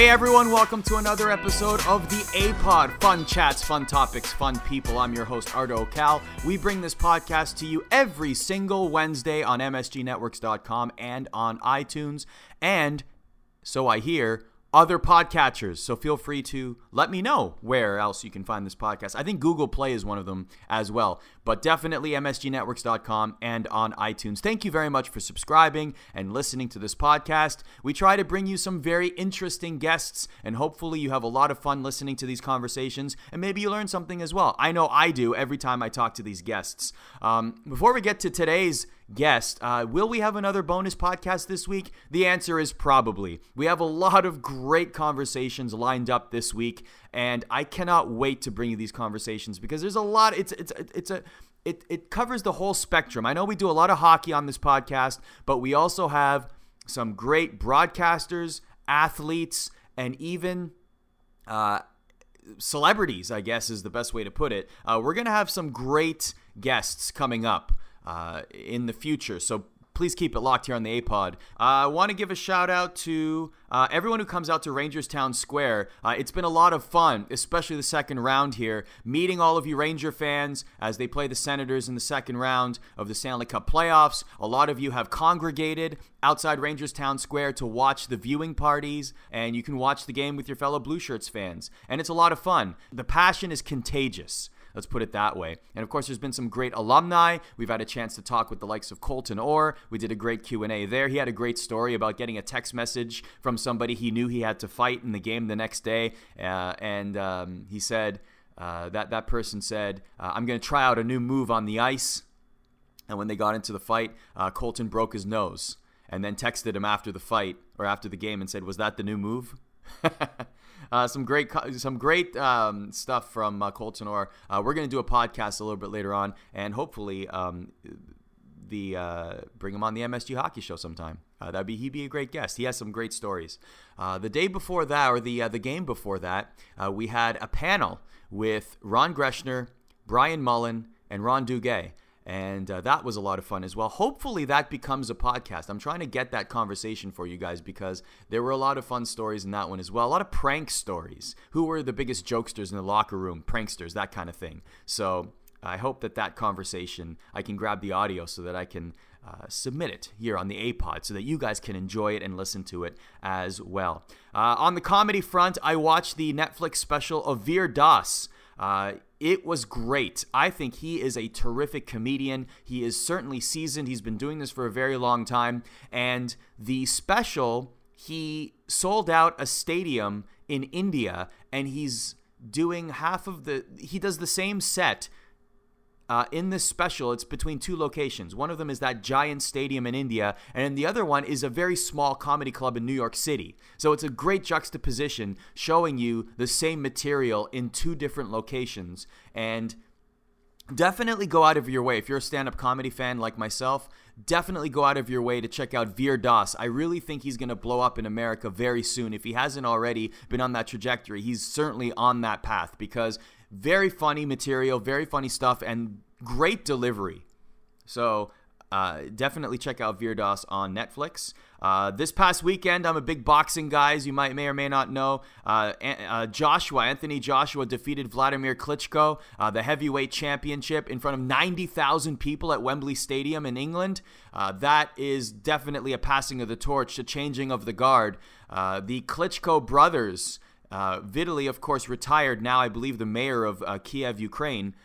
Hey everyone, welcome to another episode of the Apod. Fun chats, fun topics, fun people. I'm your host, Arda, Ocal. We bring this podcast to you every single Wednesday on msgnetworks.com and on iTunes, and, so I hear, other podcatchers. So feel free to let me know where else you can find this podcast. I think Google Play is one of them as well, but definitely msgnetworks.com and on iTunes. Thank you very much for subscribing and listening to this podcast. We try to bring you some very interesting guests, and hopefully you have a lot of fun listening to these conversations, and maybe you learn something as well. I know I do every time I talk to these guests. Before we get to today's guest, will we have another bonus podcast this week? The answer is probably. We have a lot of great conversations lined up this week, and I cannot wait to bring you these conversations because there's a lot. It covers the whole spectrum. I know we do a lot of hockey on this podcast, but we also have some great broadcasters, athletes, and even celebrities, I guess is the best way to put it. We're going to have some great guests coming up in the future, so please keep it locked here on the Apod. I want to give a shout out to everyone who comes out to Rangerstown Square. It's been a lot of fun, especially the second round here, meeting all of you Ranger fans as they play the Senators in the second round of the Stanley Cup playoffs. A lot of you have congregated outside Rangerstown Square to watch the viewing parties, and you can watch the game with your fellow Blue Shirts fans, and it's a lot of fun. The passion is contagious. Let's put it that way. And of course, there's been some great alumni. We've had a chance to talk with the likes of Colton Orr. We did a great Q&A there. He had a great story about getting a text message from somebody he knew he had to fight in the game the next day. And he said that person said, I'm going to try out a new move on the ice. And when they got into the fight, Colton broke his nose and then texted him after the fight or after the game and said, was that the new move? Some great stuff from Colton Orr. We're going to do a podcast a little bit later on, and hopefully bring him on the MSG Hockey Show sometime. He'd be a great guest. He has some great stories. The day before that, or the game before that, we had a panel with Ron Greschner, Brian Mullen, and Ron Duguay. And that was a lot of fun as well. Hopefully that becomes a podcast. I'm trying to get that conversation for you guys because there were a lot of fun stories in that one as well. A lot of prank stories. Who were the biggest jokesters in the locker room? Pranksters, that kind of thing. So I hope that conversation, I can grab the audio so that I can submit it here on the Apod so that you guys can enjoy it and listen to it as well. On the comedy front, I watched the Netflix special of Veer Das. It was great. I think he is a terrific comedian. He is certainly seasoned. He's been doing this for a very long time. And the special, he sold out a stadium in India, and he's doing he does the same set in this special. It's between two locations. One of them is that giant stadium in India, and the other one is a very small comedy club in New York City. So it's a great juxtaposition showing you the same material in two different locations. And definitely go out of your way. If you're a stand-up comedy fan like myself, definitely go out of your way to check out Veer Das. I really think he's going to blow up in America very soon. If he hasn't already been on that trajectory, he's certainly on that path because very funny material, very funny stuff, and great delivery. So definitely check out Veer Das on Netflix. This past weekend, I'm a big boxing guy, as you may or may not know. Anthony Joshua defeated Vladimir Klitschko, the heavyweight championship, in front of 90,000 people at Wembley Stadium in England. That is definitely a passing of the torch, a changing of the guard. The Klitschko brothers, Vitaly, of course, retired, now I believe the mayor of Kiev, Ukraine,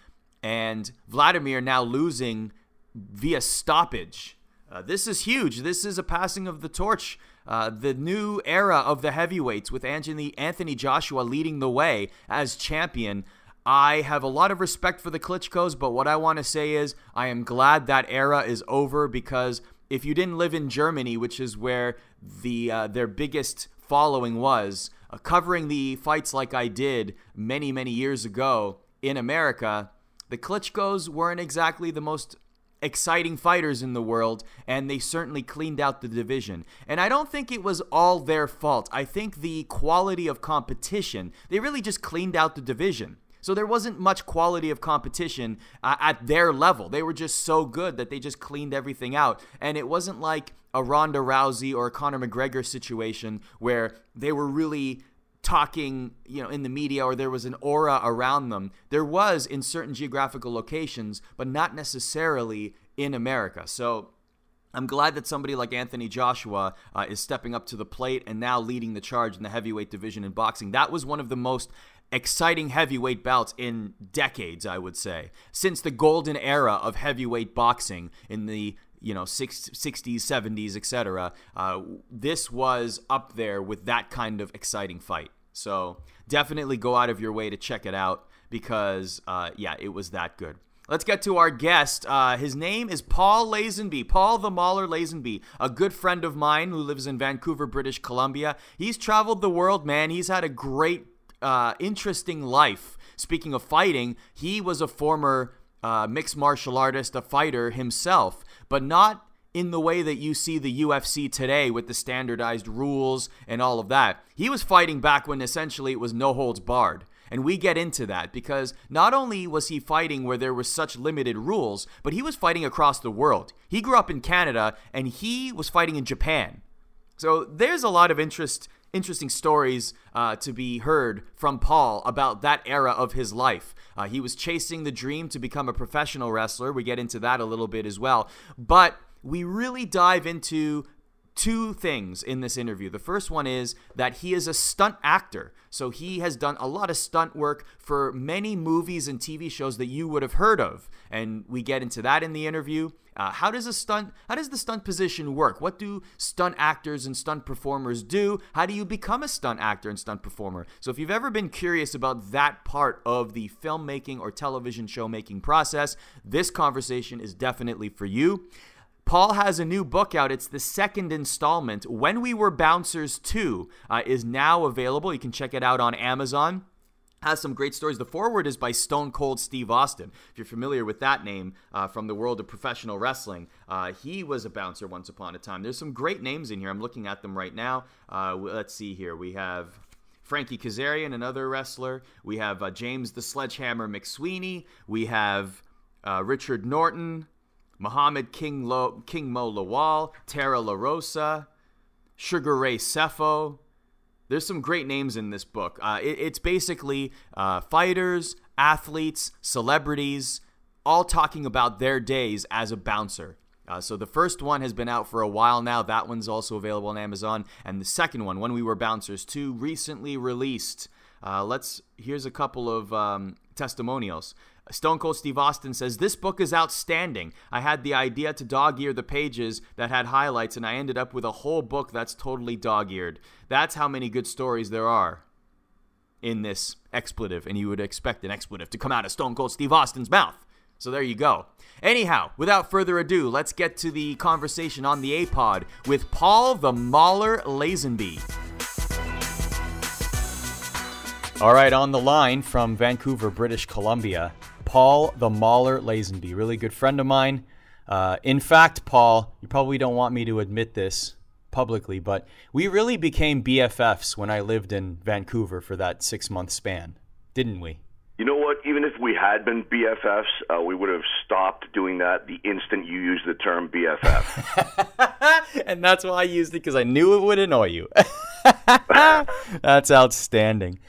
and Vladimir now losing via stoppage. This is huge. This is a passing of the torch. The new era of the heavyweights with Anthony Joshua leading the way as champion. I have a lot of respect for the Klitschkos, but what I want to say is I am glad that era is over because if you didn't live in Germany, which is where their biggest following was, covering the fights like I did many, many years ago in America, the Klitschkos weren't exactly the most exciting fighters in the world, and they certainly cleaned out the division. And I don't think it was all their fault. I think the quality of competition, they really just cleaned out the division. So there wasn't much quality of competition at their level. They were just so good that they just cleaned everything out. And it wasn't like a Ronda Rousey or a Conor McGregor situation where they were really talking, in the media, or there was an aura around them. There was in certain geographical locations, but not necessarily in America. So I'm glad that somebody like Anthony Joshua is stepping up to the plate and now leading the charge in the heavyweight division in boxing. That was one of the most exciting heavyweight bouts in decades, I would say, since the golden era of heavyweight boxing in the 60s, 70s, etc. This was up there with that kind of exciting fight. So definitely go out of your way to check it out because, it was that good. Let's get to our guest. His name is Paul Lazenby, Paul the Mauler Lazenby, a good friend of mine who lives in Vancouver, British Columbia. He's traveled the world, man. He's had a great, interesting life. Speaking of fighting, he was a former mixed martial artist, a fighter himself, but not in the way that you see the UFC today with the standardized rules and all of that. He was fighting back when essentially it was no holds barred. And we get into that because not only was he fighting where there were such limited rules, but he was fighting across the world. He grew up in Canada and he was fighting in Japan. So there's a lot of interesting stories to be heard from Paul about that era of his life. He was chasing the dream to become a professional wrestler. We get into that a little bit as well. But we really dive into two things in this interview. The first one is that he is a stunt actor. So he has done a lot of stunt work for many movies and TV shows that you would have heard of. And we get into that in the interview. How does the stunt position work? What do stunt actors and stunt performers do? How do you become a stunt actor and stunt performer? So if you've ever been curious about that part of the filmmaking or television show making process, this conversation is definitely for you. Paul has a new book out. It's the second installment. When We Were Bouncers 2 is now available. You can check it out on Amazon. Has some great stories. The foreword is by Stone Cold Steve Austin. If you're familiar with that name from the world of professional wrestling, he was a bouncer once upon a time. There's some great names in here. I'm looking at them right now. Let's see here. We have Frankie Kazarian, another wrestler. We have James the Sledgehammer McSweeney. We have Richard Norton, Muhammad King Mo Lawal, Tara La Rosa, Sugar Ray Sefo. There's some great names in this book. It's basically fighters, athletes, celebrities, all talking about their days as a bouncer. So the first one has been out for a while now. That one's also available on Amazon. And the second one, When We Were Bouncers 2, recently released. Here's a couple of testimonials. Stone Cold Steve Austin says, "This book is outstanding. I had the idea to dog-ear the pages that had highlights, and I ended up with a whole book that's totally dog-eared." That's how many good stories there are in this expletive, and you would expect an expletive to come out of Stone Cold Steve Austin's mouth. So there you go. Anyhow, without further ado, let's get to the conversation on the Apod with Paul the Mauler Lazenby. All right, on the line from Vancouver, British Columbia, Paul the Mauler Lazenby, really good friend of mine. In fact, Paul, you probably don't want me to admit this publicly, but we really became BFFs when I lived in Vancouver for that 6-month span, didn't we? You know what? Even if we had been BFFs, we would have stopped doing that the instant you used the term BFF. And that's why I used it, because I knew it would annoy you. That's outstanding.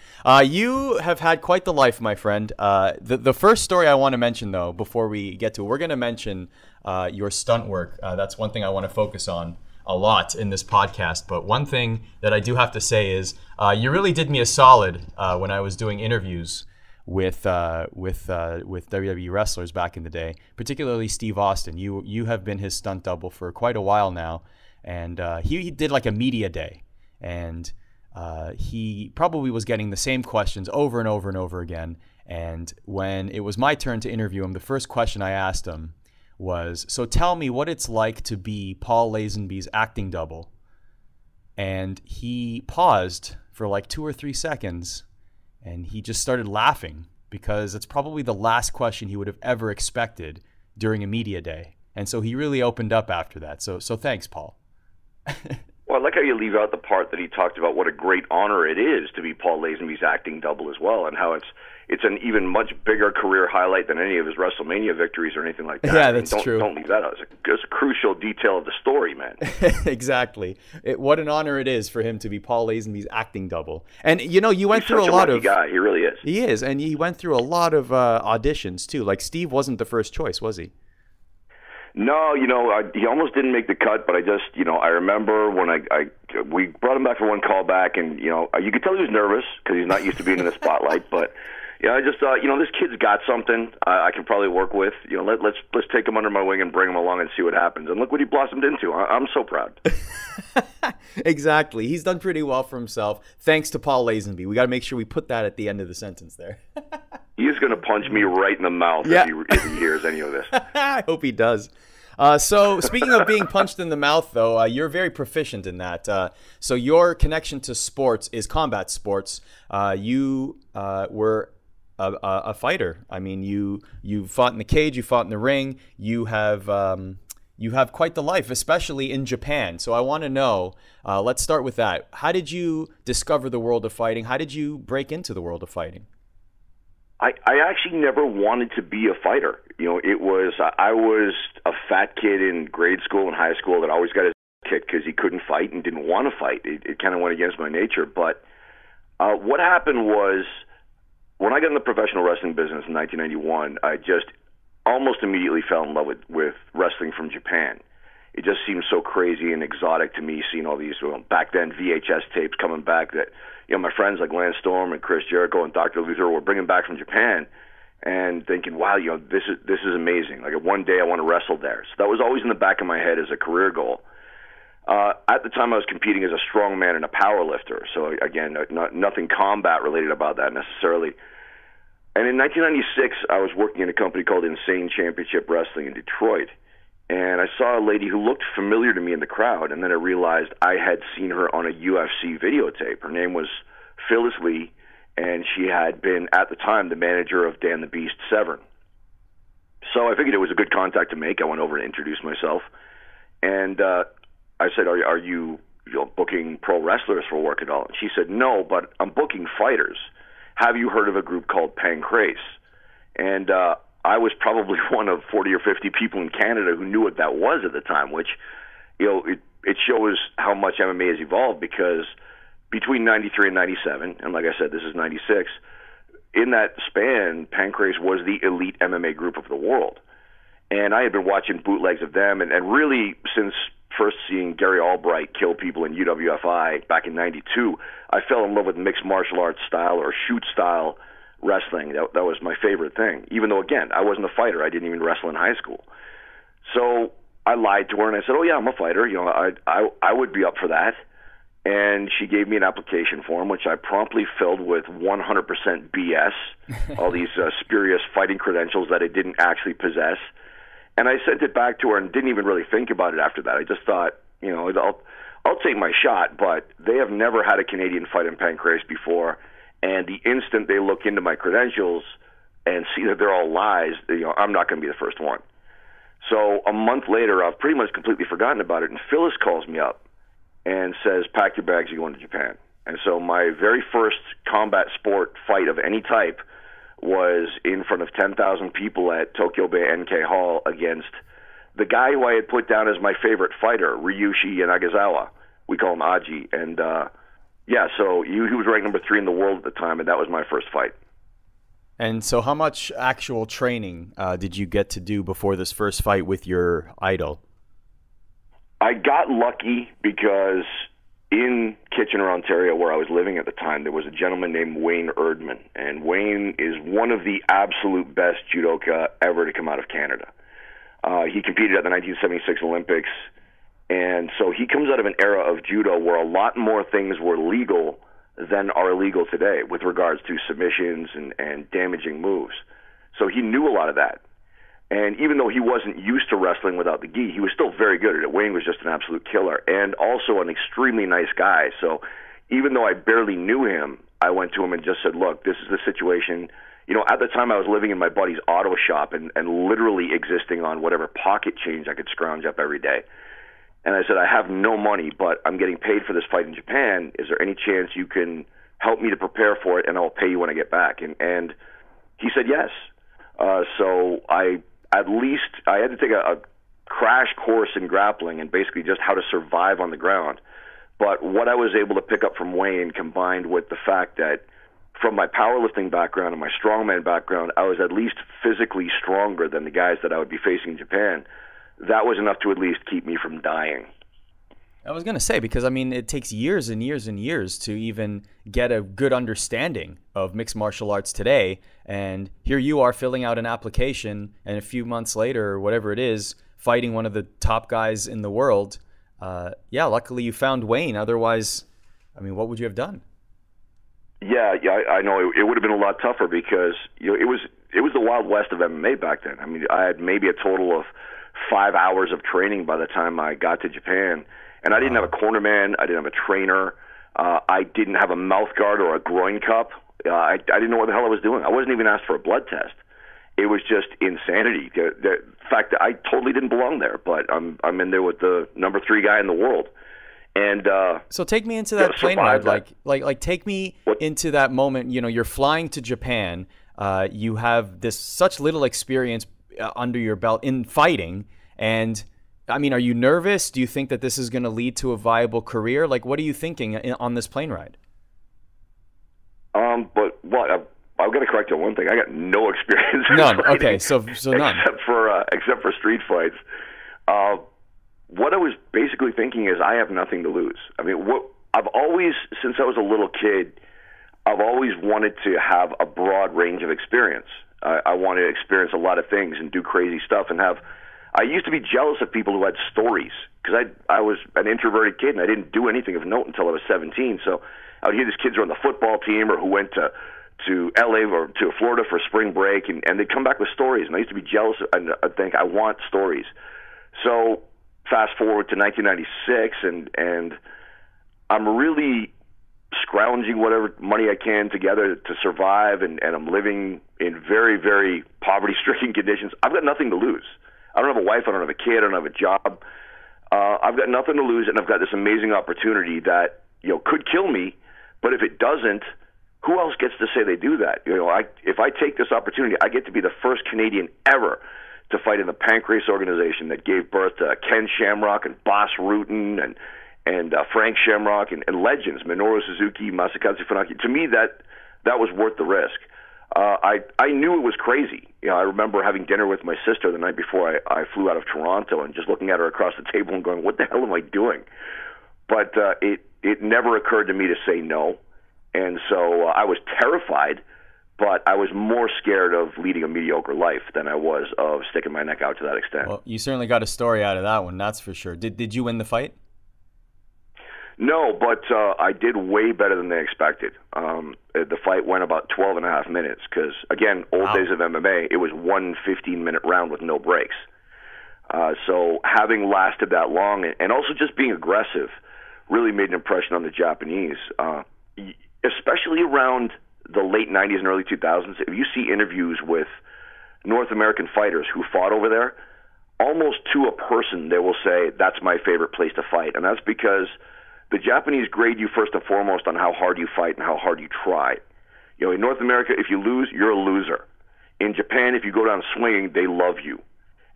You have had quite the life, my friend. The first story I want to mention, though, before we get to it, we're going to mention your stunt work. That's one thing I want to focus on a lot in this podcast. But one thing that I do have to say is you really did me a solid when I was doing interviews with WWE wrestlers back in the day, particularly Steve Austin. You have been his stunt double for quite a while now, and he did like a media day, and he probably was getting the same questions over and over and over again. And when it was my turn to interview him, the first question I asked him was, "So tell me what it's like to be Paul Lazenby's acting double." And he paused for like 2 or 3 seconds, and he just started laughing, because it's probably the last question he would have ever expected during a media day. And so he really opened up after that. So thanks, Paul. Well, I like how you leave out the part that he talked about what a great honor it is to be Paul Lazenby's acting double as well, and how it's an even much bigger career highlight than any of his WrestleMania victories or anything like that. Yeah, that's true. Don't leave that out. It's a crucial detail of the story, man. Exactly. What an honor it is for him to be Paul Lazenby's acting double. And, you know, you went He's through such a lot lucky of... guy. He really is. He is, and he went through a lot of auditions, too. Like, Steve wasn't the first choice, was he? No, you know, he almost didn't make the cut, but I just, you know, I remember when we brought him back for one callback, and, you know, you could tell he was nervous because he's not used to being in the spotlight, but, you know, I just thought, you know, this kid's got something I can probably work with. You know, let's take him under my wing and bring him along and see what happens. And look what he blossomed into. I'm so proud. Exactly. He's done pretty well for himself, thanks to Paul Lazenby. We got to make sure we put that at the end of the sentence there. He's going to punch me right in the mouth if he hears any of this. I hope he does. So speaking of being punched in the mouth, though, you're very proficient in that. So your connection to sports is combat sports. You were a fighter. I mean, you fought in the cage, you fought in the ring. You have quite the life, especially in Japan. So I want to know, let's start with that. How did you discover the world of fighting? How did you break into the world of fighting? I actually never wanted to be a fighter. You know, I was a fat kid in grade school and high school that always got his kicked because he couldn't fight and didn't want to fight. It kind of went against my nature. But what happened was when I got in the professional wrestling business in 1991, I just almost immediately fell in love with wrestling from Japan. It just seemed so crazy and exotic to me, seeing all these back then VHS tapes coming back that, you know, my friends like Lance Storm and Chris Jericho and Dr. Luther were bringing back from Japan, and thinking, wow, you know, this is amazing. Like, one day I want to wrestle there. So that was always in the back of my head as a career goal. At the time, I was competing as a strongman and a power lifter. So again, nothing combat related about that necessarily. And in 1996, I was working in a company called Insane Championship Wrestling in Detroit. And I saw a lady who looked familiar to me in the crowd, and then I realized I had seen her on a UFC videotape. Her name was Phyllis Lee, and she had been, at the time, the manager of Dan the Beast Severn. So I figured it was a good contact to make. I went over to introduce myself, and I said, are you booking pro wrestlers for work at all? And she said, no, but I'm booking fighters. Have you heard of a group called Pancrase? And I was probably one of 40 or 50 people in Canada who knew what that was at the time, which, you know, it shows how much MMA has evolved, because between 93 and 97, and like I said, this is 96, in that span, Pancrase was the elite MMA group of the world. And I had been watching bootlegs of them, and really since first seeing Gary Albright kill people in UWFI back in 92, I fell in love with mixed martial arts style or shoot style wrestling. That was my favorite thing, even though, again, I wasn't a fighter. I didn't even wrestle in high school. So I lied to her and I said, oh yeah, I'm a fighter. You know, I would be up for that. And she gave me an application form, which I promptly filled with 100% BS, all these spurious fighting credentials that I didn't actually possess. And I sent it back to her and didn't even really think about it after that. I just thought, you know, I'll take my shot, but they have never had a Canadian fight in Pancrase before. And the instant they look into my credentials and see that they're all lies, you know, I'm not going to be the first one. So a month later, I've pretty much completely forgotten about it, and Phyllis calls me up and says, pack your bags, you're going to Japan. And so my very first combat sport fight of any type was in front of 10,000 people at Tokyo Bay NK Hall against the guy who I had put down as my favorite fighter, Ryushi Yanagazawa. We call him Aji. And yeah, so he was ranked number 3 in the world at the time, and that was my first fight. And so how much actual training did you get to do before this first fight with your idol? I got lucky because in Kitchener, Ontario, where I was living at the time, there was a gentleman named Wayne Erdman. And Wayne is one of the absolute best judoka ever to come out of Canada. He competed at the 1976 Olympics. And so he comes out of an era of judo where a lot more things were legal than are illegal today with regards to submissions and damaging moves. So he knew a lot of that. And even though he wasn't used to wrestling without the gi, he was still very good at it. Wayne was just an absolute killer and also an extremely nice guy. So even though I barely knew him, I went to him and just said, look, this is the situation. You know, at the time I was living in my buddy's auto shop and literally existing on whatever pocket change I could scrounge up every day. And I said, I have no money, but I'm getting paid for this fight in Japan. Is there any chance you can help me to prepare for it, and I'll pay you when I get back? And He said yes. So I had to take a crash course in grappling and basically just how to survive on the ground. But what I was able to pick up from Wayne, combined with the fact that from my powerlifting background and my strongman background, I was at least physically stronger than the guys that I would be facing in Japan, that was enough to at least keep me from dying. I was going to say, because, I mean, it takes years and years and years to even get a good understanding of mixed martial arts today. And here you are filling out an application, and a few months later, or whatever it is, fighting one of the top guys in the world. Luckily you found Wayne. Otherwise, I mean, what would you have done? Yeah, I know it would have been a lot tougher because it was the Wild West of MMA back then. I mean, I had maybe a total of 5 hours of training by the time I got to Japan, and I didn't have a cornerman, I didn't have a trainer, I didn't have a mouth guard or a groin cup. I didn't know what the hell I was doing. I wasn't even asked for a blood test. It was just insanity. The fact that I totally didn't belong there, but I'm in there with the number 3 guy in the world. And so take me into that plane ride. Like take me into that moment. You know, you're flying to Japan. You have this such little experience under your belt in fighting, and I mean, are you nervous? Do you think that this is going to lead to a viable career? Like, what are you thinking on this plane ride? I've got to correct you on one thing. I got no experience. None. Okay, so none. Except for street fights. What I was basically thinking is I have nothing to lose. I mean, I've always, since I was a little kid, I've always wanted to have a broad range of experience. I wanted to experience a lot of things and do crazy stuff and have. I used to be jealous of people who had stories because I was an introverted kid and I didn't do anything of note until I was 17. So I would hear these kids who were on the football team or who went to LA or to Florida for spring break, and they'd come back with stories. And I used to be jealous and I'd think, I want stories. So fast forward to 1996, and I'm really scrounging whatever money I can together to survive, and I'm living in very, very poverty-stricken conditions. I've got nothing to lose. I don't have a wife, I don't have a kid, I don't have a job. I've got nothing to lose, and I've got this amazing opportunity that could kill me, but if it doesn't, who else gets to say they do that? If I take this opportunity, I get to be the first Canadian ever to fight in the Pancrase organization that gave birth to Ken Shamrock and Bas Rutten and Frank Shamrock and legends, Minoru Suzuki, Masakatsu Funaki. To me, that was worth the risk. I knew it was crazy. I remember having dinner with my sister the night before I flew out of Toronto and just looking at her across the table and going, what the hell am I doing? But it never occurred to me to say no. And so I was terrified, but I was more scared of leading a mediocre life than I was of sticking my neck out to that extent. Well, you certainly got a story out of that one, that's for sure. Did you win the fight? No, but I did way better than they expected. The fight went about 12 and a half minutes because, again, old days of MMA, it was one 15-minute round with no breaks. So having lasted that long and also just being aggressive really made an impression on the Japanese, especially around the late 90s and early 2000s. If you see interviews with North American fighters who fought over there, almost to a person they will say, that's my favorite place to fight. And that's because the Japanese grade you first and foremost on how hard you fight and how hard you try. In North America, if you lose, you're a loser. In Japan, if you go down swinging, they love you.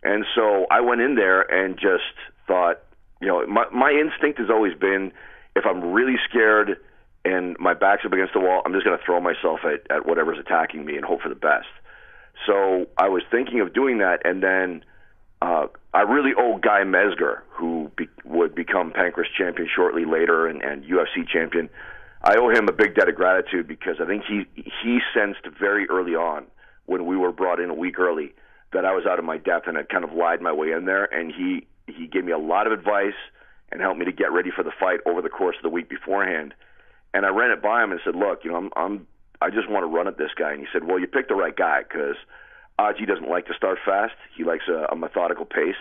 And so I went in there and just thought, my instinct has always been, if I'm really scared and my back's up against the wall, I'm just going to throw myself at whatever's attacking me and hope for the best. So I was thinking of doing that, and then I really owe Guy Mesger, who would become Pancrase champion shortly later and UFC champion. I owe him a big debt of gratitude because I think he sensed very early on when we were brought in a week early that I was out of my depth and had kind of lied my way in there, and he gave me a lot of advice and helped me to get ready for the fight over the course of the week beforehand. And I ran it by him and said, look, I just want to run at this guy. And he said, well, you picked the right guy because Aji doesn't like to start fast. He likes a methodical pace.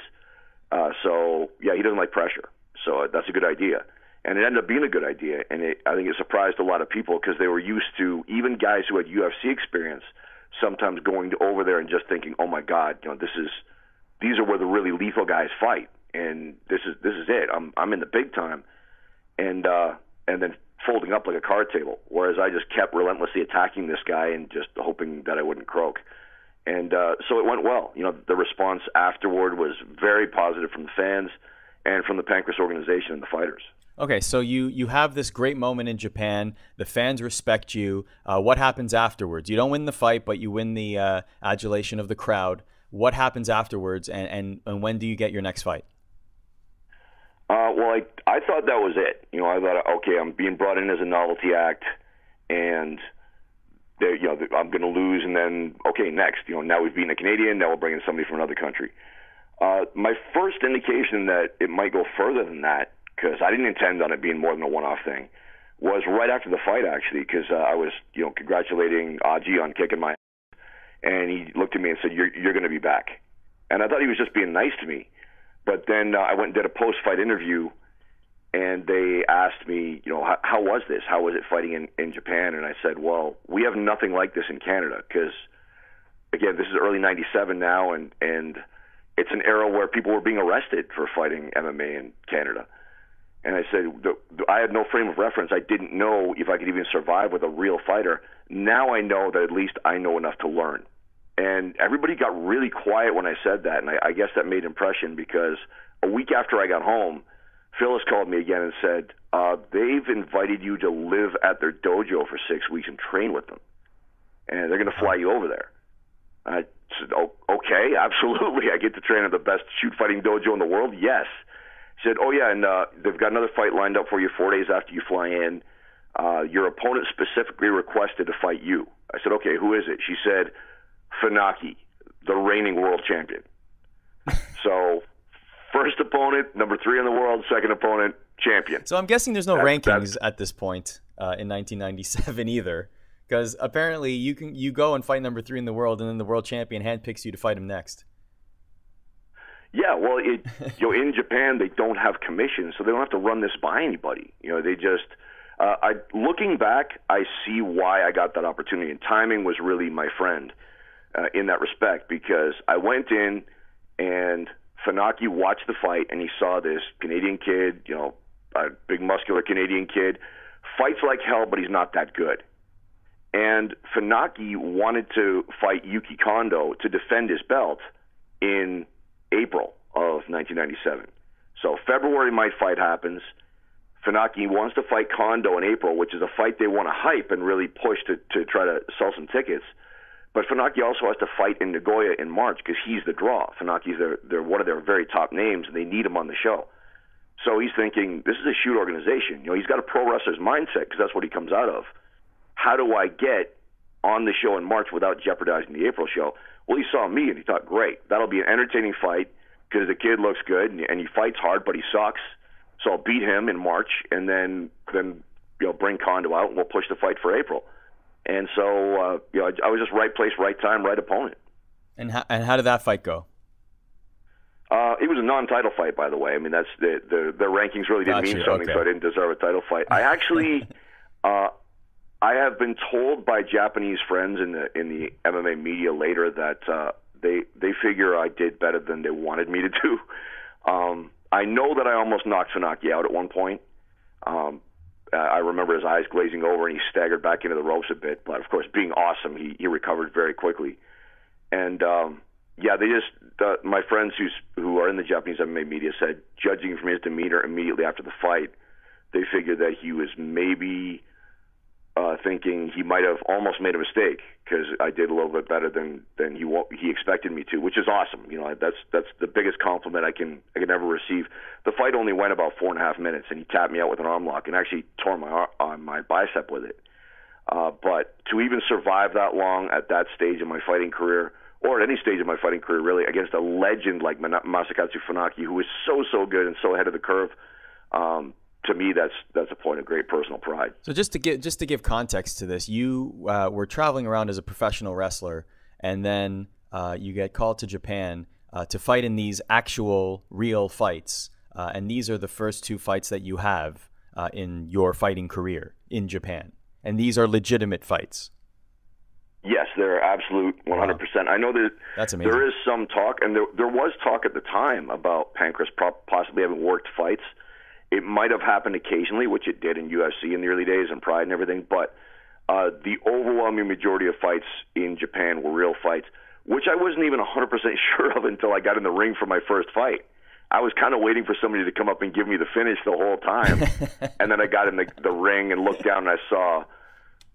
He doesn't like pressure. So that's a good idea. And it ended up being a good idea. And I think it surprised a lot of people because they were used to, even guys who had UFC experience, sometimes going over there and just thinking, oh my God, these are where the really lethal guys fight. And this is it. I'm in the big time. And then folding up like a card table, whereas I just kept relentlessly attacking this guy and just hoping that I wouldn't croak. And so it went well. The response afterward was very positive from the fans and from the Pancras organization and the fighters. Okay, so you have this great moment in Japan. The fans respect you. What happens afterwards? You don't win the fight, but you win the adulation of the crowd. What happens afterwards, and when do you get your next fight? Well, I thought that was it. I thought, okay, I'm being brought in as a novelty act, and I'm going to lose, and then, okay, next. Now we've beaten a Canadian, now we'll bring in somebody from another country. My first indication that it might go further than that, because I didn't intend on it being more than a one-off thing, was right after the fight, actually, because I was, congratulating Aji on kicking my ass, and he looked at me and said, you're going to be back. And I thought he was just being nice to me. But then I went and did a post-fight interview, and they asked me, how was this? How was it fighting in Japan? And I said, well, we have nothing like this in Canada because, again, this is early '97 now, and it's an era where people were being arrested for fighting MMA in Canada. And I said, I had no frame of reference. I didn't know if I could even survive with a real fighter. Now I know that at least I know enough to learn. And everybody got really quiet when I said that, and I guess that made impression because a week after I got home, Phyllis called me again and said, they've invited you to live at their dojo for 6 weeks and train with them, and they're going to fly you over there. I said, oh, okay, absolutely. I get to train at the best shoot fighting dojo in the world? Yes. She said, oh, yeah, and they've got another fight lined up for you 4 days after you fly in. Your opponent specifically requested to fight you. I said, okay, who is it? She said, Funaki, the reigning world champion. So, first opponent, number 3 in the world, second opponent, champion. So I'm guessing there's no rankings at this point in 1997 either, because apparently you go and fight number 3 in the world, and then the world champion handpicks you to fight him next. Yeah, well, in Japan they don't have commissions, so they don't have to run this by anybody. They just. Looking back, I see why I got that opportunity, and timing was really my friend. In that respect, because I went in and Funaki watched the fight and he saw this Canadian kid, a big muscular Canadian kid, fights like hell, but he's not that good. And Funaki wanted to fight Yuki Kondo to defend his belt in April of 1997. So February, my fight happens. Funaki wants to fight Kondo in April, which is a fight they want to hype and really push to try to sell some tickets. But Funaki also has to fight in Nagoya in March because he's the draw. Funaki's they're one of their very top names, and they need him on the show. So he's thinking, this is a shoot organization. He's got a pro wrestler's mindset because that's what he comes out of. How do I get on the show in March without jeopardizing the April show? Well, he saw me, and he thought, great, that'll be an entertaining fight because the kid looks good, and he fights hard, but he sucks. So I'll beat him in March, and then bring Kondo out, and we'll push the fight for April. And so, I was just right place, right time, right opponent. And how did that fight go? It was a non-title fight, by the way. I mean, that's the rankings really didn't mean something, okay. So I didn't deserve a title fight. I actually, I have been told by Japanese friends in the MMA media later that they figure I did better than they wanted me to do. I know that I almost knocked Funaki out at one point. I remember his eyes glazing over and he staggered back into the ropes a bit. But, of course, being awesome, he recovered very quickly. And, they just my friends who are in the Japanese MMA media said, judging from his demeanor immediately after the fight, they figured that he was maybe thinking he might have almost made a mistake because I did a little bit better than he expected me to, which is awesome. That's the biggest compliment I can ever receive. The fight only went about 4.5 minutes, and he tapped me out with an arm lock and actually tore my bicep with it. But to even survive that long at that stage of my fighting career, or at any stage of my fighting career, really, against a legend like Masakatsu Funaki, who is so good and so ahead of the curve, to me, that's a point of great personal pride. So just to give context to this, you were traveling around as a professional wrestler, and then you get called to Japan to fight in these actual real fights, and these are the first 2 fights that you have in your fighting career in Japan, and these are legitimate fights. Yes, they're absolute 100%. Wow. I know that that's amazing. There is some talk, and there was talk at the time about Pancras possibly having worked fights It might have happened occasionally, which it did in UFC in the early days and Pride and everything, but the overwhelming majority of fights in Japan were real fights, which I wasn't even 100% sure of until I got in the ring for my first fight. I was kind of waiting for somebody to come up and give me the finish the whole time. And then I got in the ring and looked down and I saw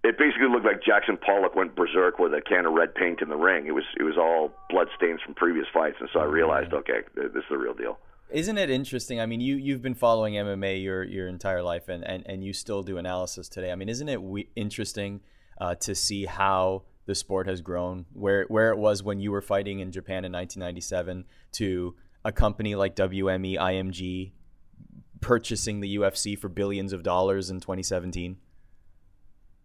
it basically looked like Jackson Pollock went berserk with a can of red paint in the ring. It was all blood stains from previous fights. And so I realized, okay, this is the real deal. Isn't it interesting? I mean, you've been following MMA your entire life, and you still do analysis today. I mean, isn't it interesting to see how the sport has grown, where it was when you were fighting in Japan in 1997 to a company like WME, IMG purchasing the UFC for billions of dollars in 2017?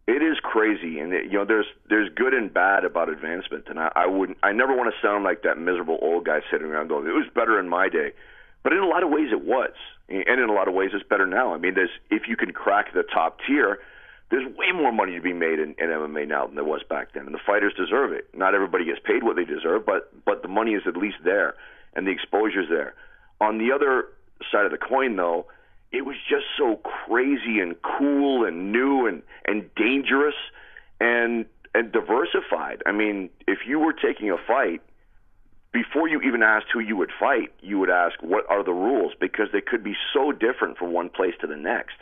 It is crazy, and there's good and bad about advancement, and I never want to sound like that miserable old guy sitting around going, it was better in my day. But in a lot of ways it was, and in a lot of ways it's better now. I mean, if you can crack the top tier, there's way more money to be made in MMA now than there was back then, and the fighters deserve it. Not everybody gets paid what they deserve, but the money is at least there, and the exposure's there. On the other side of the coin, though, it was just so crazy and cool and new and dangerous and diversified. I mean, if you were taking a fight, before you even asked who you would fight, you would ask, what are the rules? Because they could be so different from one place to the next.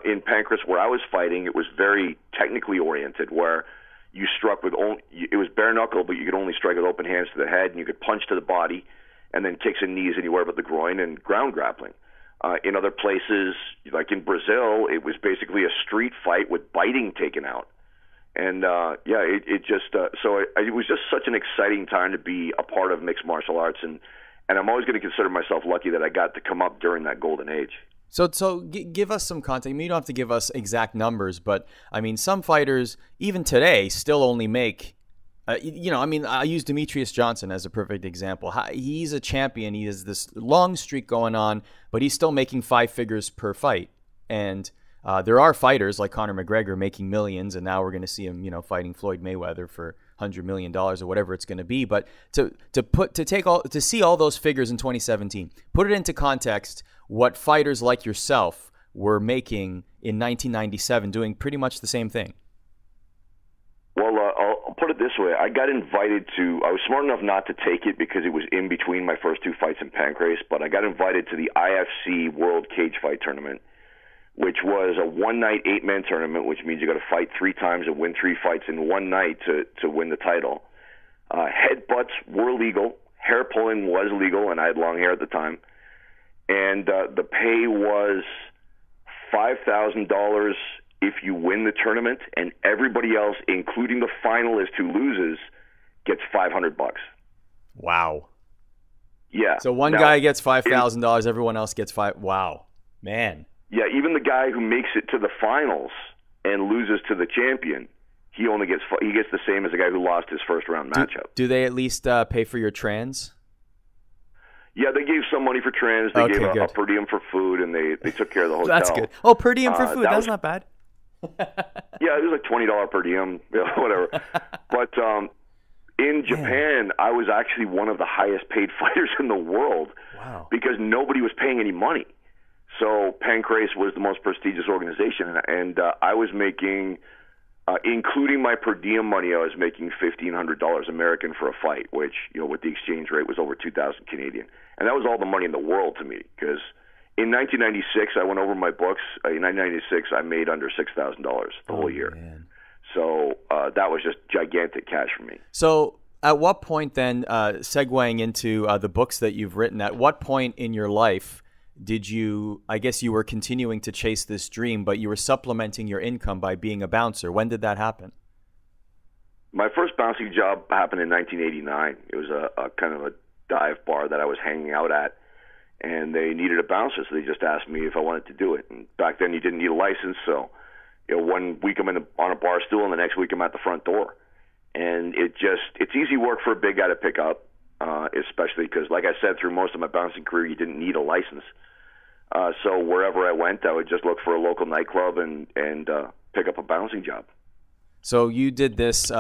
In Pancras, where I was fighting, it was very technically oriented, where you struck with it was bare knuckle, but you could only strike with open hands to the head, and you could punch to the body, and then kicks and knees anywhere but the groin, and ground grappling. In other places, like in Brazil, it was basically a street fight with biting taken out. And it was just such an exciting time to be a part of mixed martial arts, and I'm always going to consider myself lucky that I got to come up during that golden age. So give us some context. I mean, you don't have to give us exact numbers, but I mean, some fighters even today still only make, I mean, I use Demetrius Johnson as a perfect example. He's a champion. He has this long streak going on, but he's still making 5 figures per fight, and there are fighters like Conor McGregor making millions, and now we're going to see him, fighting Floyd Mayweather for $100 million or whatever it's going to be. But to see all those figures in 2017, put it into context, what fighters like yourself were making in 1997, doing pretty much the same thing. Well, I'll put it this way. I was smart enough not to take it because it was in between my first 2 fights in Pancras, but I got invited to the IFC World Cage Fight Tournament, which was a one-night 8-man tournament, which means you got to fight 3 times and win 3 fights in one night to win the title. Headbutts were legal. Hair pulling was legal, and I had long hair at the time. And the pay was $5,000 if you win the tournament, and everybody else, including the finalist who loses, gets $500. Wow. Yeah. So one guy gets $5,000, everyone else gets Wow, man. Yeah, even the guy who makes it to the finals and loses to the champion, he gets the same as the guy who lost his first round matchup. Do they at least pay for your trans? Yeah, they gave some money for trans. They gave a per diem for food, and they took care of the hotel. That's good. Oh, per diem for food. That's not bad. Yeah, it was like $20 per diem, whatever. But in Japan, I was actually one of the highest paid fighters in the world. Wow. Because nobody was paying any money. So Pancras was the most prestigious organization, and I was making, including my per diem money, I was making $1,500 American for a fight, which, with the exchange rate was over 2,000 Canadian. And that was all the money in the world to me, because in 1996, I went over my books. In 1996, I made under $6,000 the whole year. Man. So that was just gigantic cash for me. So at what point then, segueing into the books that you've written, at what point in your life did you, I guess you were continuing to chase this dream, but you were supplementing your income by being a bouncer? When did that happen? My first bouncing job happened in 1989. It was a kind of a dive bar that I was hanging out at, and they needed a bouncer, so they just asked me if I wanted to do it. And back then you didn't need a license, so 1 week I'm on a bar stool, and the next week I'm at the front door. And it's easy work for a big guy to pick up, especially because, like I said, through most of my bouncing career, you didn't need a license. So wherever I went, I would just look for a local nightclub and pick up a bouncing job. So you did this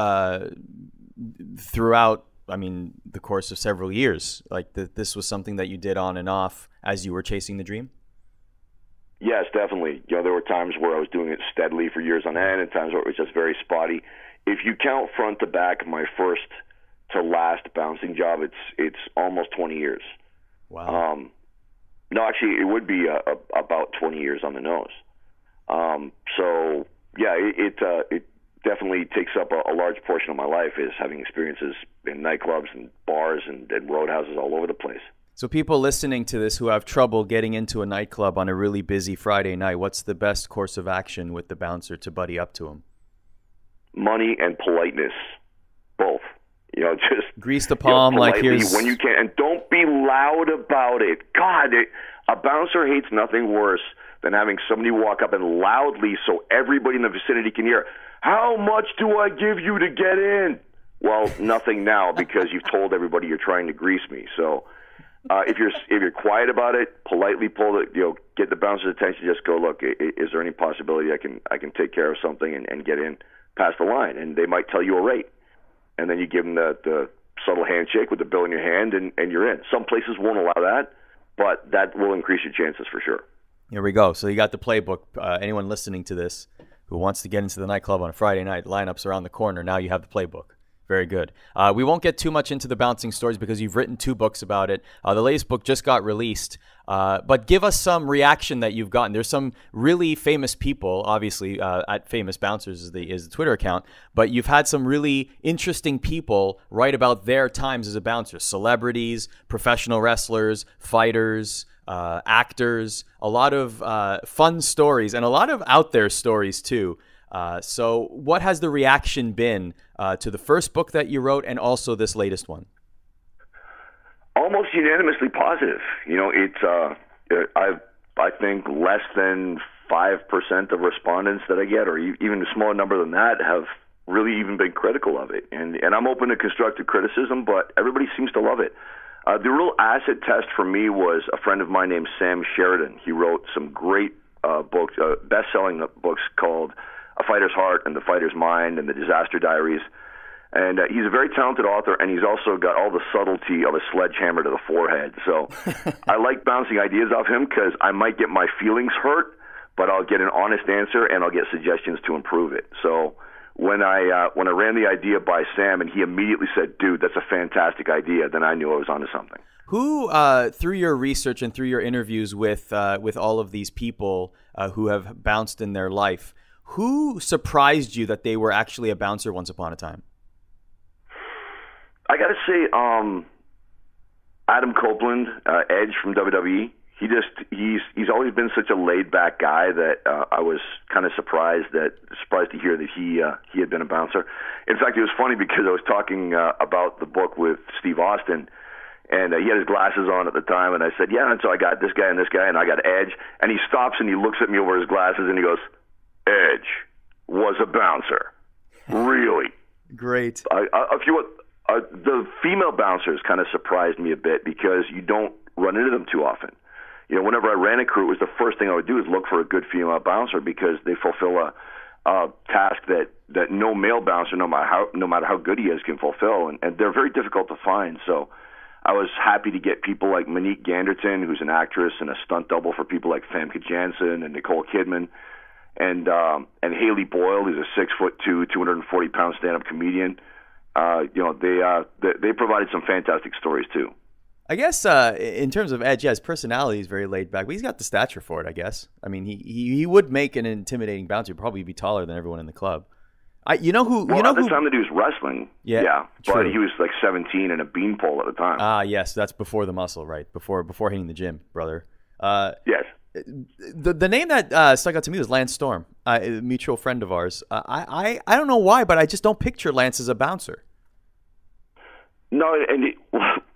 throughout, the course of several years. Like this was something that you did on and off as you were chasing the dream? Yes, definitely. There were times where I was doing it steadily for years on end, and times where it was just very spotty. If you count front to back, my first to last bouncing job, it's almost 20 years. Wow. No, actually, it would be about 20 years on the nose. So yeah, it definitely takes up a large portion of my life, is having experiences in nightclubs and bars and roadhouses all over the place. So people listening to this who have trouble getting into a nightclub on a really busy Friday night, what's the best course of action with the bouncer to buddy up to him? Money and politeness, both. Just grease the palm, like here's when you can, and don't be loud about it. God, a bouncer hates nothing worse than having somebody walk up and loudly, so everybody in the vicinity can hear, "How much do I give you to get in?" Well, nothing now, because you've told everybody you're trying to grease me. So if you're quiet about it, politely pull it, get the bouncer's attention. Just go, "Look, is there any possibility I can take care of something and get in past the line?" And they might tell you a rate. And then you give them the subtle handshake with the bill in your hand, and you're in. Some places won't allow that, but that will increase your chances for sure. Here we go. So you got the playbook. Anyone listening to this who wants to get into the nightclub on a Friday night, lineups around the corner. Now you have the playbook. Very good. We won't get too much into the bouncing stories because you've written 2 books about it. The latest book just got released. But give us some reaction that you've gotten. There's some really famous people, obviously, at Famous Bouncers is the Twitter account. But you've had some really interesting people write about their times as a bouncer. Celebrities, professional wrestlers, fighters, actors. A lot of fun stories and a lot of out there stories, too. So what has the reaction been to the first book that you wrote and also this latest one? Almost unanimously positive. It's I think less than 5% of respondents that I get, or even a smaller number than that, have really even been critical of it. And I'm open to constructive criticism, but everybody seems to love it. The real acid test for me was a friend of mine named Sam Sheridan. He wrote some great books, best-selling books called A Fighter's Heart and The Fighter's Mind and The Disaster Diaries. And he's a very talented author, and he's also got all the subtlety of a sledgehammer to the forehead. So I like bouncing ideas off him because I might get my feelings hurt, but I'll get an honest answer and I'll get suggestions to improve it. So when I ran the idea by Sam and he immediately said, "Dude, that's a fantastic idea," then I knew I was onto something. Who, through your research and through your interviews with all of these people who have bounced in their life, who surprised you that they were actually a bouncer once upon a time? I got to say, Adam Copeland, Edge from WWE. He's always been such a laid back guy that I was kind of surprised to hear that he had been a bouncer. In fact, it was funny because I was talking about the book with Steve Austin, and he had his glasses on at the time, and I said, "Yeah," and so I got this guy, and I got Edge, and he stops and he looks at me over his glasses and he goes, "Edge was a bouncer, really?" Great. The female bouncers kind of surprised me a bit because you don't run into them too often. Whenever I ran a crew, it was the first thing I would do is look for a good female bouncer because they fulfill a task that no male bouncer, no matter how good he is, can fulfill, and they're very difficult to find. So I was happy to get people like Monique Ganderton, who's an actress and a stunt double for people like Famke Janssen and Nicole Kidman, and Haley Boyle, who's a 6'2", 240-pound stand-up comedian. They provided some fantastic stories too. I guess in terms of Edge, his personality is very laid back, but he's got the stature for it, I guess. I mean, he would make an intimidating bouncer. He'd probably be taller than everyone in the club. At the time that he was wrestling, yeah, but he was like 17 and a beanpole at the time. Yes, that's before the muscle, right? Before hitting the gym, brother. Yes. The name that stuck out to me was Lance Storm, a mutual friend of ours. I don't know why, but I just don't picture Lance as a bouncer. No, and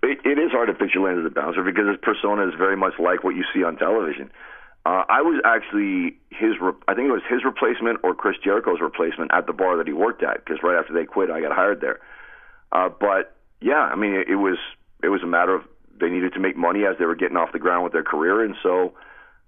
it is hard to picture Lance as a bouncer because his persona is very much like what you see on television. I was actually I think it was his replacement or Chris Jericho's replacement at the bar that he worked at, because right after they quit, I got hired there. But yeah, I mean, it was a matter of they needed to make money as they were getting off the ground with their career, and so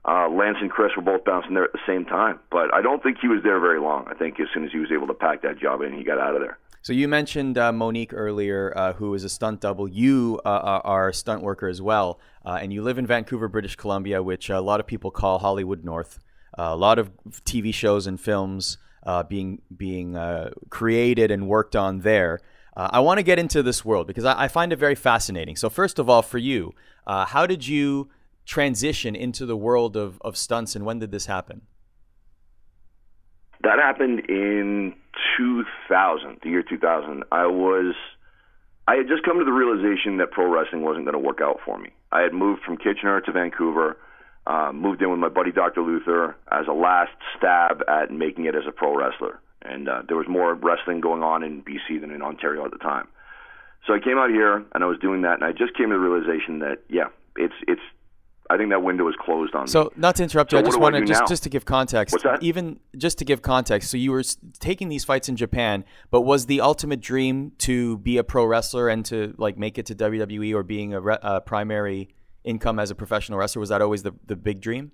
Lance and Chris were both bouncing there at the same time. But I don't think he was there very long. I think as soon as he was able to pack that job in, he got out of there. So you mentioned Monique earlier, who is a stunt double. You are a stunt worker as well, and you live in Vancouver, British Columbia, which a lot of people call Hollywood North. A lot of TV shows and films being created and worked on there. I want to get into this world because I find it very fascinating. So first of all, for you, how did you transition into the world of stunts, and when did this happen? That happened in 2000, the year 2000. I had just come to the realization that pro wrestling wasn't going to work out for me. I had moved from Kitchener to Vancouver, moved in with my buddy Dr. Luther as a last stab at making it as a pro wrestler. And there was more wrestling going on in BC than in Ontario at the time. So I came out here and I was doing that, and I just came to the realization that, I think that window is closed on me. So, not to interrupt you, I just want to just to give context. What's that? Even just to give context, so you were taking these fights in Japan, but was the ultimate dream to be a pro wrestler and to make it to WWE or being a primary income as a professional wrestler? Was that always the big dream?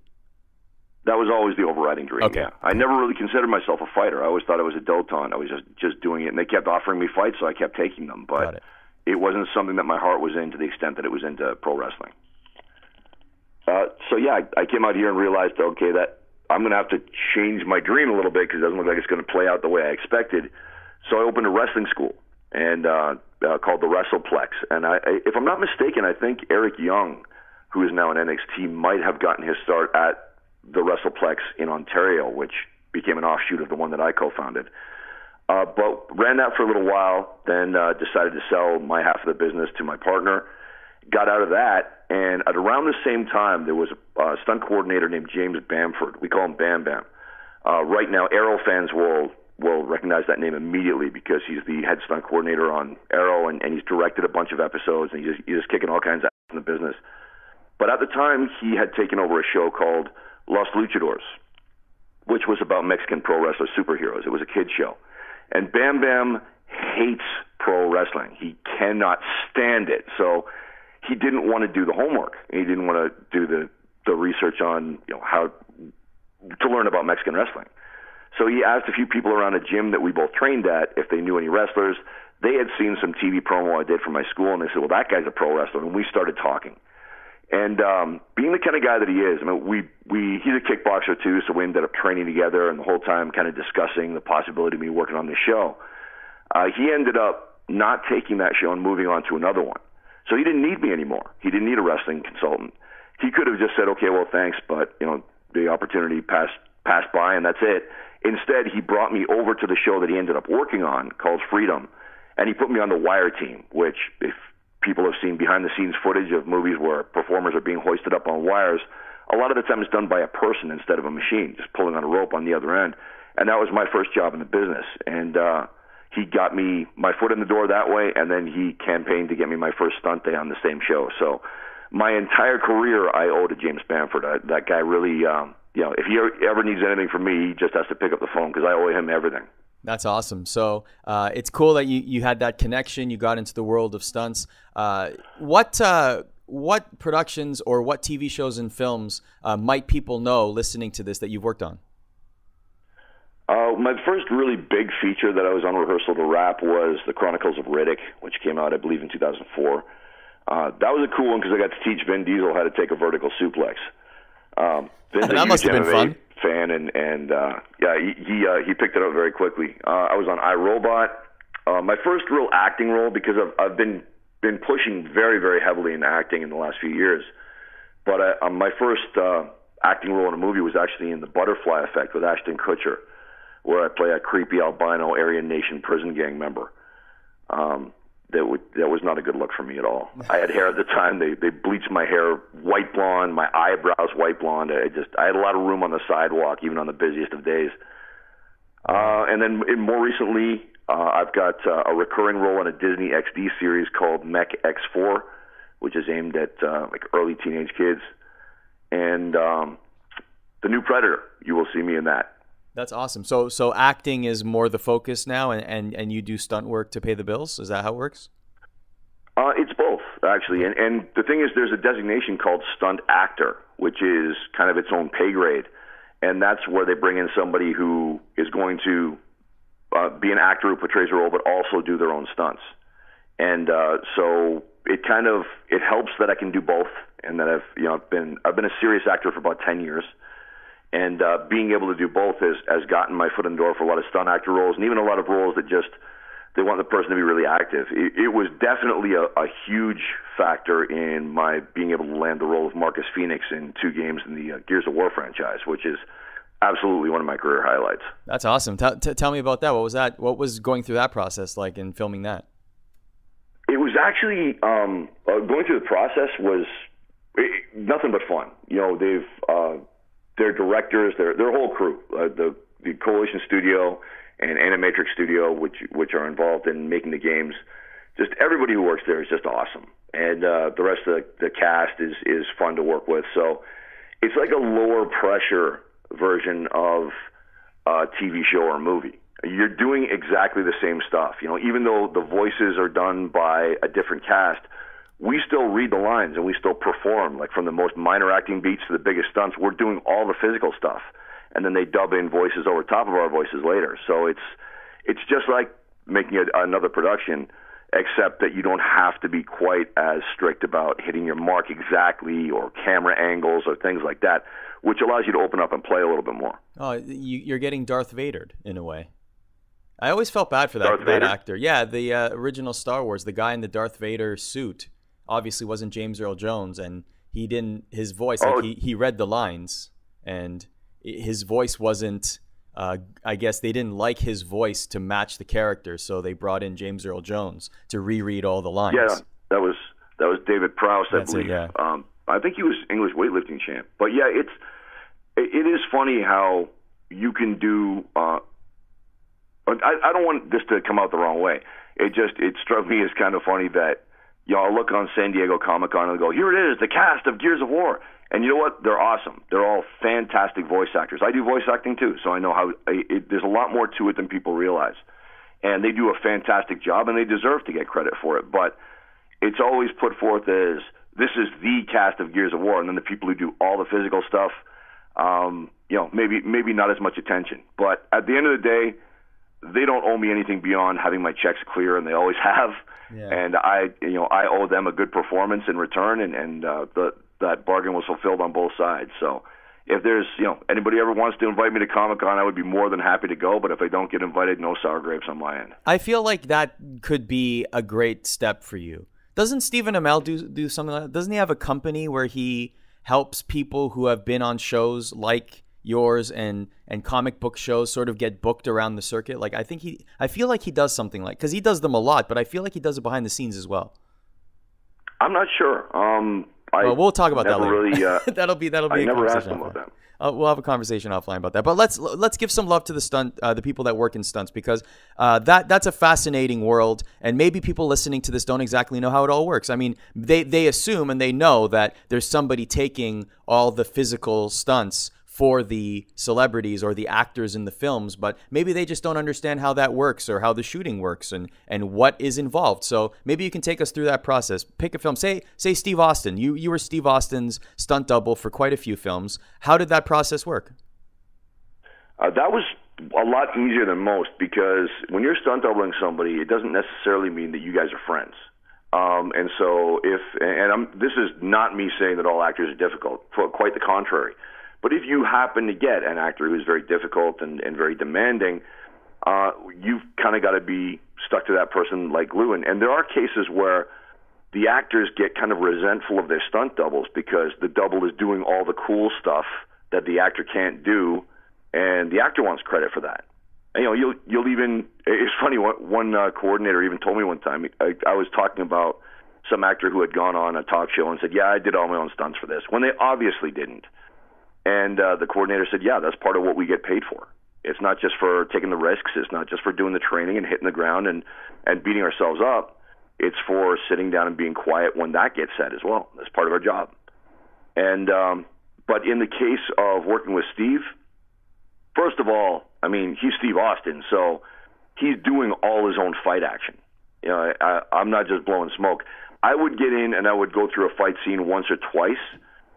That was always the overriding dream. Okay. Yeah. I never really considered myself a fighter. I always thought I was a dilettante. I was just doing it, and they kept offering me fights, so I kept taking them. But it wasn't something that my heart was in to the extent that it was into pro wrestling. I came out here and realized, okay, that I'm going to have to change my dream a little bit because it doesn't look like it's going to play out the way I expected. So I opened a wrestling school and called the WrestlePlex. And if I'm not mistaken, I think Eric Young, who is now in NXT, might have gotten his start at the WrestlePlex in Ontario, which became an offshoot of the one that I co-founded. But ran that for a little while, then decided to sell my half of the business to my partner. Got out of that, and at around the same time, there was a stunt coordinator named James Bamford. We call him Bam Bam. Right now, Arrow fans will recognize that name immediately because he's the head stunt coordinator on Arrow, and he's directed a bunch of episodes, and he's just kicking all kinds of ass in the business. But at the time, he had taken over a show called Los Luchadors, which was about Mexican pro wrestler superheroes. It was a kid's show. And Bam Bam hates pro wrestling. He cannot stand it. So he didn't want to do the homework. He didn't want to do the research on how to learn about Mexican wrestling. So he asked a few people around a gym that we both trained at if they knew any wrestlers. They had seen some TV promo I did for my school, and they said, well, that guy's a pro wrestler. And we started talking. And being the kind of guy that he is, I mean, he's a kickboxer too, so we ended up training together and the whole time kind of discussing the possibility of me working on this show. He ended up not taking that show and moving on to another one. So he didn't need me anymore. He didn't need a wrestling consultant. He could have just said, okay, well, thanks, but the opportunity passed by and that's it. Instead, he brought me over to the show that he ended up working on called Freedom, and he put me on the Wire team, which if people have seen behind-the-scenes footage of movies where performers are being hoisted up on wires, a lot of the time it's done by a person instead of a machine, just pulling on a rope on the other end. And that was my first job in the business. And he got me my foot in the door that way, and then he campaigned to get me my first stunt day on the same show. So my entire career I owe to James Bamford. That guy really, if he ever needs anything from me, he just has to pick up the phone because I owe him everything. That's awesome. So it's cool that you had that connection. You got into the world of stunts. What productions or what TV shows and films might people know listening to this that you've worked on? My first really big feature that I was on rehearsal to wrap was The Chronicles of Riddick, which came out, I believe, in 2004. That was a cool one because I got to teach Vin Diesel how to take a vertical suplex. That must have been fun. Fan and he picked it up very quickly. I was on iRobot. My first real acting role, because I've been pushing very, very heavily in acting in the last few years. But my first acting role in a movie was actually in The Butterfly Effect with Ashton Kutcher, where I play a creepy albino Aryan Nation prison gang member. That was not a good look for me at all. I had hair at the time. They bleached my hair white blonde, my eyebrows white blonde. I had a lot of room on the sidewalk, even on the busiest of days. And then more recently, I've got a recurring role in a Disney XD series called Mech X4, which is aimed at early teenage kids. And The New Predator, you will see me in that. That's awesome. So acting is more the focus now, and you do stunt work to pay the bills? Is that how it works? It's both, actually. And the thing is, there's a designation called stunt actor, which is kind of its own pay grade. And that's where they bring in somebody who is going to be an actor who portrays a role, but also do their own stunts. And so it helps that I can do both, and that I've been a serious actor for about 10 years, and being able to do both has gotten my foot in the door for a lot of stunt actor roles, and even a lot of roles that just they want the person to be really active. It was definitely a huge factor in my being able to land the role of Marcus Phoenix in 2 games in the Gears of War franchise, which is absolutely one of my career highlights. That's awesome. Tell me about that. What was that? What was going through that process like in filming that? It was actually going through the process was nothing but fun. Their directors, their whole crew, the Coalition Studio and Animatrix Studio, which are involved in making the games. Just everybody who works there is just awesome, and the rest of the cast is fun to work with. So it's like a lower pressure version of a TV show or a movie. You're doing exactly the same stuff. Even though the voices are done by a different cast, we still read the lines and we still perform. Like from the most minor acting beats to the biggest stunts, we're doing all the physical stuff, and then they dub in voices over top of our voices later. So it's just like making another production, except that you don't have to be quite as strict about hitting your mark exactly, or camera angles or things like that, which allows you to open up and play a little bit more. Oh, you're getting Darth Vadered in a way. I always felt bad for that actor. Yeah, the original Star Wars, the guy in the Darth Vader suit obviously wasn't James Earl Jones, and he didn't, his voice, he read the lines, and his voice wasn't, I guess they didn't like his voice to match the character, so they brought in James Earl Jones to reread all the lines. Yeah, that was David Prowse, I believe. Yeah. I think he was English weightlifting champ. But yeah, it is funny how you can do. I don't want this to come out the wrong way. It struck me as kind of funny that I'll look on San Diego Comic-Con and go, here it is, the cast of Gears of War. And you know what? They're awesome. They're all fantastic voice actors. I do voice acting too, so I know how there's a lot more to it than people realize. And they do a fantastic job, and they deserve to get credit for it. But it's always put forth as, this is the cast of Gears of War, and then the people who do all the physical stuff, maybe not as much attention. But at the end of the day, they don't owe me anything beyond having my checks clear, and they always have. Yeah. And I owe them a good performance in return, and that bargain was fulfilled on both sides. So if there's anybody ever wants to invite me to Comic-Con, I would be more than happy to go. But if I don't get invited, no sour grapes on my end. I feel like that could be a great step for you. Doesn't Stephen Amell do something like that? Doesn't he have a company where he helps people who have been on shows like yours and comic book shows sort of get booked around the circuit? Like I feel like he does something like, because he does them a lot, but I feel like he does it behind the scenes as well. I'm not sure. We'll talk about that later. Really, that'll be I never asked him about that. We'll have a conversation offline about that. But let's give some love to the people that work in stunts, because that's a fascinating world, and maybe people listening to this don't exactly know how it all works. I mean, they assume and they know that there's somebody taking all the physical stunts for the celebrities or the actors in the films, but maybe they just don't understand how that works or how the shooting works and what is involved. So maybe you can take us through that process. Pick a film. Say Steve Austin. You were Steve Austin's stunt double for quite a few films. How did that process work? That was a lot easier than most, because when you're stunt doubling somebody, it doesn't necessarily mean that you guys are friends. And so this is not me saying that all actors are difficult. Quite the contrary. But if you happen to get an actor who's very difficult and very demanding, you've kind of got to be stuck to that person like glue. And there are cases where the actors get kind of resentful of their stunt doubles because the double is doing all the cool stuff that the actor can't do, and the actor wants credit for that. And, you'll even, it's funny, one coordinator even told me one time, I was talking about some actor who had gone on a talk show and said, yeah, I did all my own stunts for this, when they obviously didn't. And the coordinator said, yeah, that's part of what we get paid for. It's not just for taking the risks. It's not just for doing the training and hitting the ground and beating ourselves up. It's for sitting down and being quiet when that gets said as well. That's part of our job. And but in the case of working with Steve, first of all, I mean, he's Steve Austin, so he's doing all his own fight action. I'm not just blowing smoke. I would get in and I would go through a fight scene once or twice,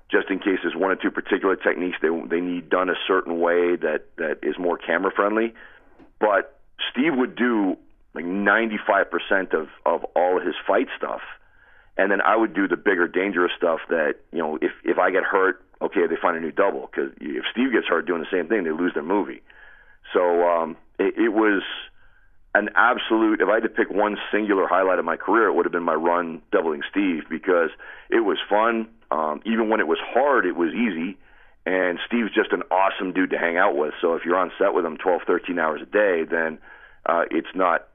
just in case there's one or two particular techniques they need done a certain way that is more camera friendly. But Steve would do like 95% of all of his fight stuff, and then I would do the bigger, dangerous stuff that, if I get hurt, okay, they find a new double, because if Steve gets hurt doing the same thing, they lose their movie. So it was an absolute, if I had to pick one singular highlight of my career, it would have been my run doubling Steve, because it was fun. Even when it was hard, it was easy. And Steve's just an awesome dude to hang out with. So if you're on set with him 12, 13 hours a day, then it's not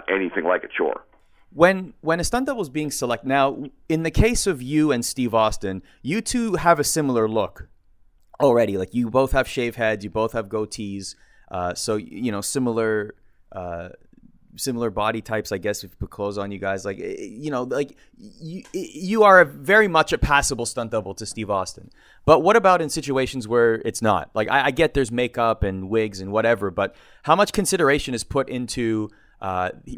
anything like a chore. When a stunt double is being selected, now, in the case of you and Steve Austin, you two have a similar look already. Like, you both have shaved heads, you both have goatees. So, similar body types, I guess, if you put clothes on you guys. Like, you are very much a passable stunt double to Steve Austin. But what about in situations where it's not? Like, I get there's makeup and wigs and whatever, but how much consideration is put into,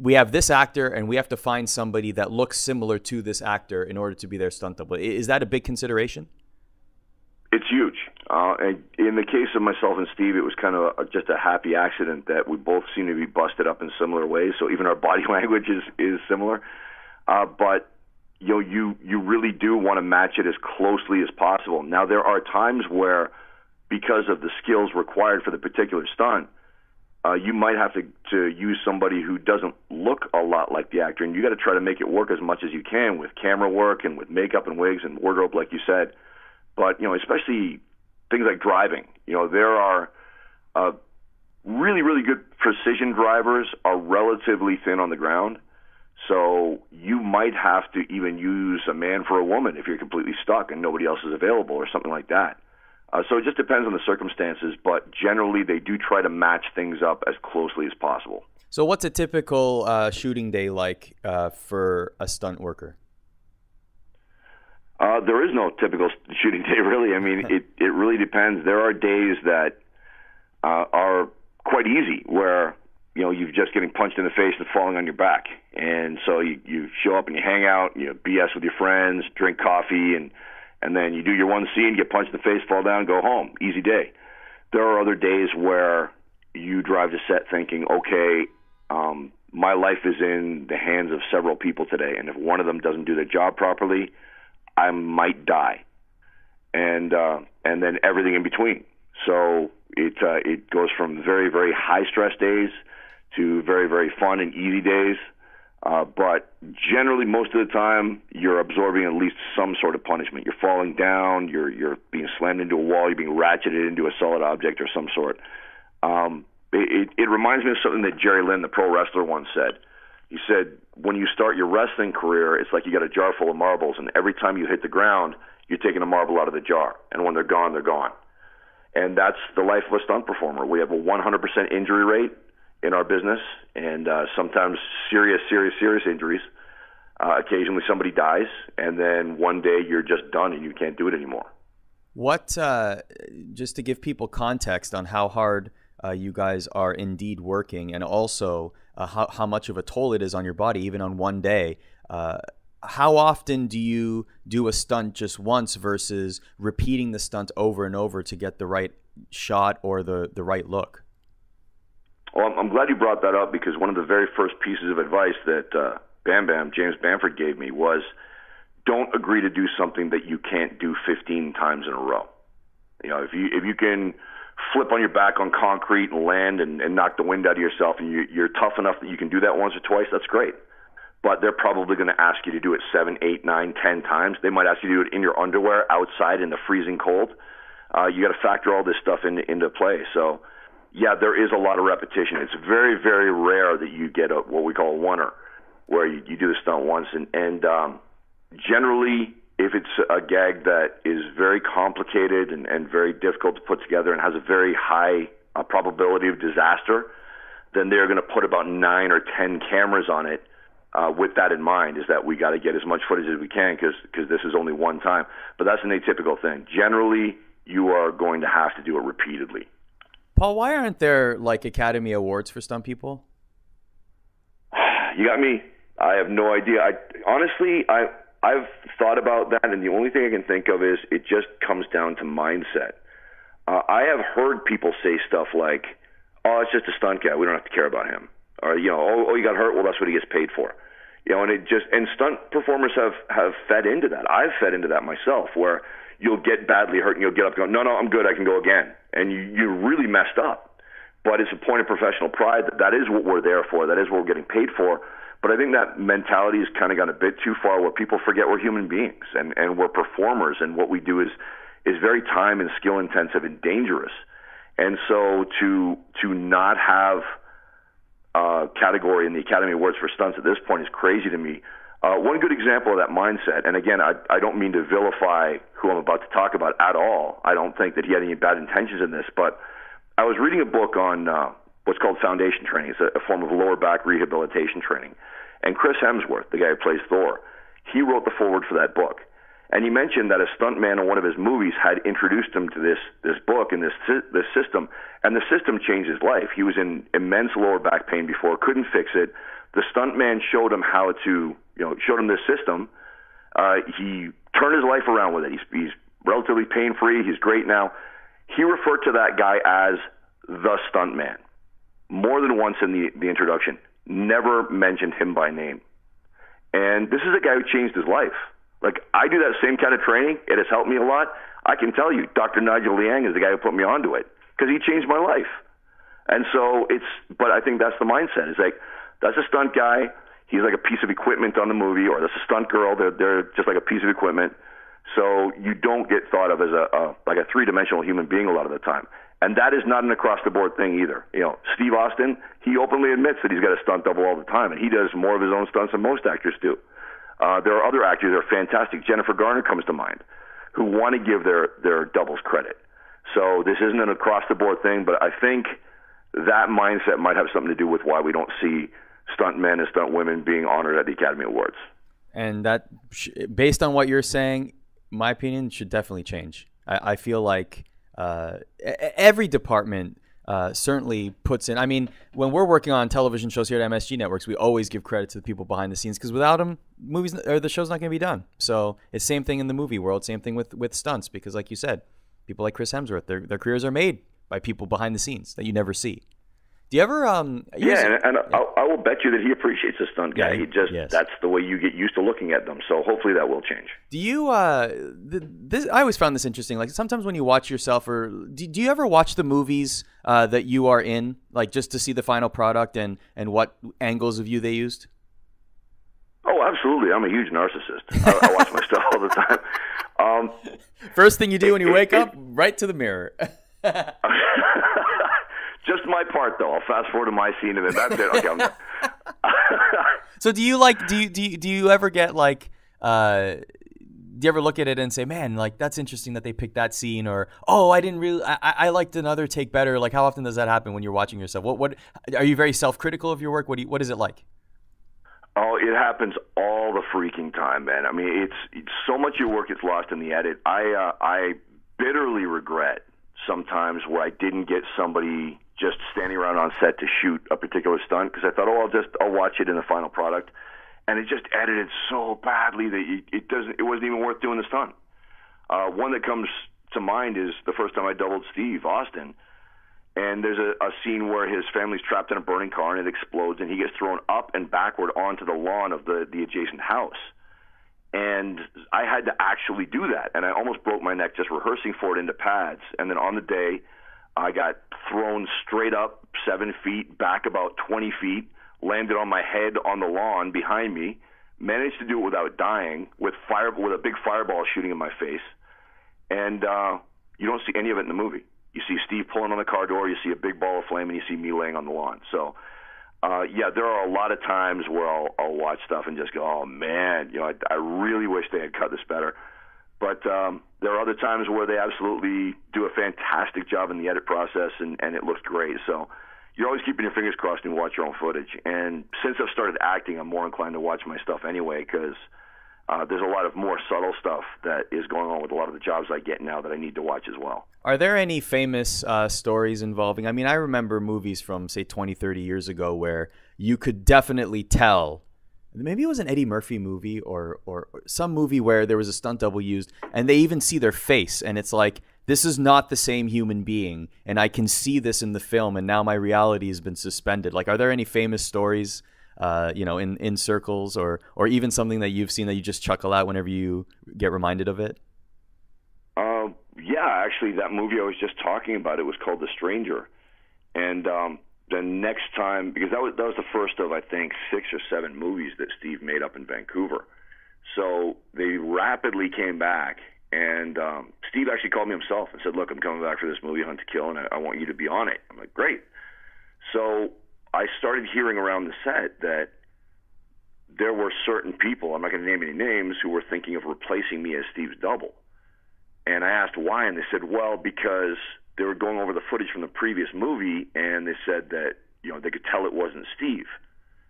we have this actor and we have to find somebody that looks similar to this actor in order to be their stunt double? Is that a big consideration? It's huge. And in the case of myself and Steve, it was kind of just a happy accident that we both seem to be busted up in similar ways. So even our body language is similar. But you really do want to match it as closely as possible. Now, there are times where, because of the skills required for the particular stunt, you might have to use somebody who doesn't look a lot like the actor, and you got to try to make it work as much as you can with camera work and with makeup and wigs and wardrobe, like you said. But, especially things like driving, there are really, really good precision drivers are relatively thin on the ground. So you might have to even use a man for a woman if you're completely stuck and nobody else is available or something like that. So it just depends on the circumstances, but generally they do try to match things up as closely as possible. So what's a typical shooting day like for a stunt worker? There is no typical shooting day, really. I mean, it really depends. There are days that are quite easy where, you're just getting punched in the face and falling on your back. And so you show up and you hang out, you BS with your friends, drink coffee, and then you do your one scene, get punched in the face, fall down, go home. Easy day. There are other days where you drive to set thinking, okay, my life is in the hands of several people today, and if one of them doesn't do their job properly, I might die, and then everything in between. So it goes from very, very high stress days to very, very fun and easy days. But generally, most of the time, you're absorbing at least some sort of punishment. You're falling down, you're being slammed into a wall, you're being ratcheted into a solid object of some sort. It reminds me of something that Jerry Lynn, the pro wrestler, once said. He said, when you start your wrestling career, it's like you got a jar full of marbles, and every time you hit the ground, you're taking a marble out of the jar. And when they're gone, they're gone. And that's the life of a stunt performer. We have a 100% injury rate in our business, and sometimes serious injuries. Occasionally somebody dies, and then one day you're just done and you can't do it anymore. What, just to give people context on how hard you guys are indeed working, and also how much of a toll it is on your body, even on one day. How often do you do a stunt just once versus repeating the stunt over and over to get the right shot or the right look? Well, I'm glad you brought that up, because one of the very first pieces of advice that James Bamford gave me was, don't agree to do something that you can't do 15 times in a row. If you can flip on your back on concrete and land and knock the wind out of yourself, and you're tough enough that you can do that once or twice, that's great. But they're probably going to ask you to do it 7, 8, 9, 10 times. They might ask you to do it in your underwear outside in the freezing cold. You got to factor all this stuff into play. So, yeah, there is a lot of repetition. It's very, very rare that you get what we call a oneer, where you do the stunt once. And generally, if it's a gag that is very complicated and very difficult to put together and has a very high probability of disaster, then they're going to put about 9 or 10 cameras on it with that in mind, is that we got to get as much footage as we can because this is only one time. But that's an atypical thing. Generally, you are going to have to do it repeatedly. Paul, why aren't there like Academy Awards for stunt people? You got me. I have no idea. Honestly, I've thought about that, and the only thing I can think of is it just comes down to mindset. I have heard people say stuff like, oh, it's just a stunt guy, we don't have to care about him. or oh, you got hurt. Well, that's what he gets paid for. And stunt performers have fed into that. I've fed into that myself, where you'll get badly hurt and you'll get up and go, no, I'm good, I can go again, and you really messed up. But it's a point of professional pride that is what we're there for. That is what we're getting paid for. But I think that mentality has kind of gone a bit too far, where people forget we're human beings and we're performers, and what we do is very time and skill intensive and dangerous. And so to not have a category in the Academy Awards for stunts at this point is crazy to me. One good example of that mindset, and again, I don't mean to vilify who I'm about to talk about at all. I don't think that he had any bad intentions in this, but I was reading a book on what's called foundation training. It's a form of lower back rehabilitation training. And Chris Hemsworth, the guy who plays Thor, he wrote the foreword for that book. And he mentioned that a stuntman in one of his movies had introduced him to this book and this system, and the system changed his life. He was in immense lower back pain before, couldn't fix it. The stuntman showed him how to, showed him this system. He turned his life around with it. He's relatively pain-free. He's great now. He referred to that guy as the stuntman more than once in the introduction. Never mentioned him by name. And this is a guy who changed his life. Like, I do that same kind of training. It has helped me a lot. I can tell you, Dr. Nigel Liang is the guy who put me onto it, because he changed my life. And so but I think that's the mindset. It's like, that's a stunt guy. He's like a piece of equipment on the movie, or that's a stunt girl. They're just like a piece of equipment. So you don't get thought of as like a three-dimensional human being a lot of the time. And that is not an across-the-board thing either. Steve Austin, he openly admits that he's got a stunt double all the time, and he does more of his own stunts than most actors do. There are other actors that are fantastic. Jennifer Garner comes to mind, who want to give their doubles credit. So this isn't an across-the-board thing, but I think that mindset might have something to do with why we don't see stunt men and stunt women being honored at the Academy Awards. And that, based on what you're saying, my opinion should definitely change. I feel like every department certainly puts in. I mean, when we're working on television shows here at MSG Networks, we always give credit to the people behind the scenes, because without them, movies or the show's not going to be done. So it's same thing in the movie world, same thing with stunts, because like you said, people like Chris Hemsworth, their careers are made by people behind the scenes that you never see. Do you ever? I will bet you that he appreciates a stunt guy. That's the way you get used to looking at them. So hopefully that will change. Do you? I always found this interesting. Like, sometimes when you watch yourself, or do you ever watch the movies that you are in, like, just to see the final product and what angles of you they used? Oh, absolutely. I'm a huge narcissist. I watch my stuff all the time. First thing you do when you wake up, right to the mirror. Just my part, though. I'll fast forward to my scene, and then that's it. Okay, So do you ever get like, do you ever look at it and say, man, like, that's interesting that they picked that scene, or, oh, I liked another take better? Like, how often does that happen when you're watching yourself? What are you very self-critical of your work? What is it like? Oh, it happens all the freaking time, man. I mean, it's so much of your work gets lost in the edit. I bitterly regret sometimes where I didn't get somebody just standing around on set to shoot a particular stunt, because I thought, I'll watch it in the final product, and it just edited so badly that it wasn't even worth doing the stunt. One that comes to mind is the first time I doubled Steve Austin, and there's a scene where his family's trapped in a burning car and it explodes, and he gets thrown up and backward onto the lawn of the adjacent house. And I had to actually do that, and I almost broke my neck just rehearsing for it into pads. And then on the day, I got thrown straight up 7 feet, back about 20 feet, landed on my head on the lawn behind me, managed to do it without dying, with a big fireball shooting in my face. And you don't see any of it in the movie. You see Steve pulling on the car door, you see a big ball of flame, and you see me laying on the lawn. So, there are a lot of times where I'll watch stuff and just go, oh, man, I really wish they had cut this better. But there are other times where they absolutely do a fantastic job in the edit process, and it looks great. So you're always keeping your fingers crossed and watch your own footage. And since I've started acting, I'm more inclined to watch my stuff anyway, because there's a lot of more subtle stuff that is going on with a lot of the jobs I get now that I need to watch as well. Are there any famous stories involving, I remember movies from, say, 20, 30 years ago where you could definitely tell, maybe it was an Eddie Murphy movie or some movie where there was a stunt double used, and they even see their face, and it's like this is not the same human being, and I can see this in the film, and now my reality has been suspended. Like, are there any famous stories, in circles, or even something that you've seen that you just chuckle at whenever you get reminded of it? Yeah, actually, that movie I was just talking about, it was called The Stranger. And the next time, because that was the first of, I think, 6 or 7 movies that Steve made up in Vancouver. So they rapidly came back, and Steve actually called me himself and said, look, I'm coming back for this movie, Hunt to Kill, and I want you to be on it. I'm like, great. So I started hearing around the set that there were certain people, I'm not going to name any names, who were thinking of replacing me as Steve's double. And I asked why, and they said, well, because they were going over the footage from the previous movie, and they said that, they could tell it wasn't Steve.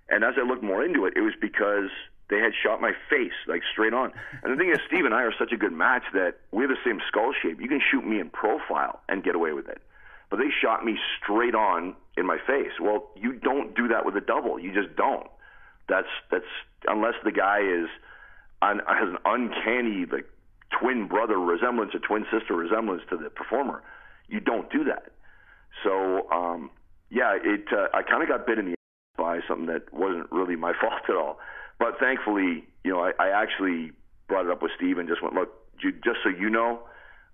And as I looked more into it, it was because they had shot my face, like, straight on. And the thing is, Steve and I are such a good match that we have the same skull shape. You can shoot me in profile and get away with it. But they shot me straight on in my face. Well, you don't do that with a double. You just don't. That's unless the guy has an uncanny, like, twin brother resemblance or twin sister resemblance to the performer. You don't do that. So, I kind of got bit in the ass by something that wasn't really my fault at all. But thankfully, I actually brought it up with Steve and just went, look, just so you know,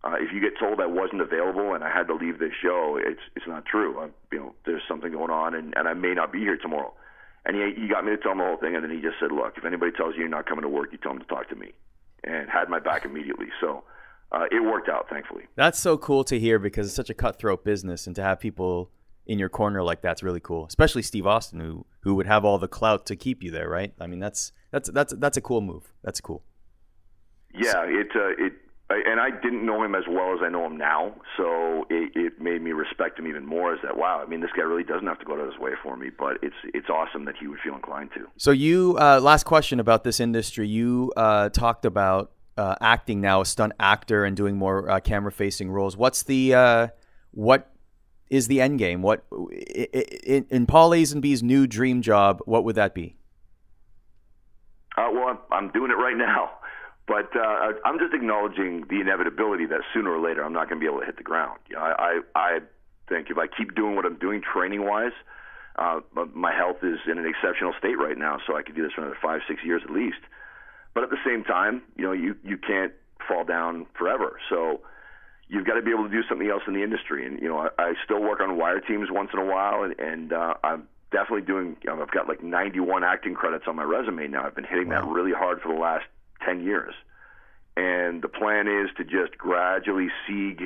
if you get told I wasn't available and I had to leave this show, it's not true. There's something going on, and I may not be here tomorrow. And he got me to tell him the whole thing, and then he just said, look, if anybody tells you you're not coming to work, you tell them to talk to me. And had my back immediately. So it worked out, thankfully. That's so cool to hear, because it's such a cutthroat business, and to have people in your corner like that's really cool. Especially Steve Austin, who would have all the clout to keep you there, right? I mean, that's a cool move. That's cool. Yeah, and I didn't know him as well as I know him now, so it made me respect him even more. Is that, wow, I mean, this guy really doesn't have to go out of his way for me, but it's awesome that he would feel inclined to. So you, last question about this industry, you talked about acting now, a stunt actor, and doing more camera-facing roles. What is the end game? What in Paul Lazenby's new dream job, what would that be? Well, I'm doing it right now. But I'm just acknowledging the inevitability that sooner or later I'm not going to be able to hit the ground. I think if I keep doing what I'm doing training-wise, my health is in an exceptional state right now, so I could do this for another 5-6 years at least. But at the same time, you can't fall down forever. So you've got to be able to do something else in the industry. And, I still work on wire teams once in a while, and I'm definitely doing, I've got like 91 acting credits on my resume now. I've been hitting that really hard for the last 10 years. And the plan is to just gradually seek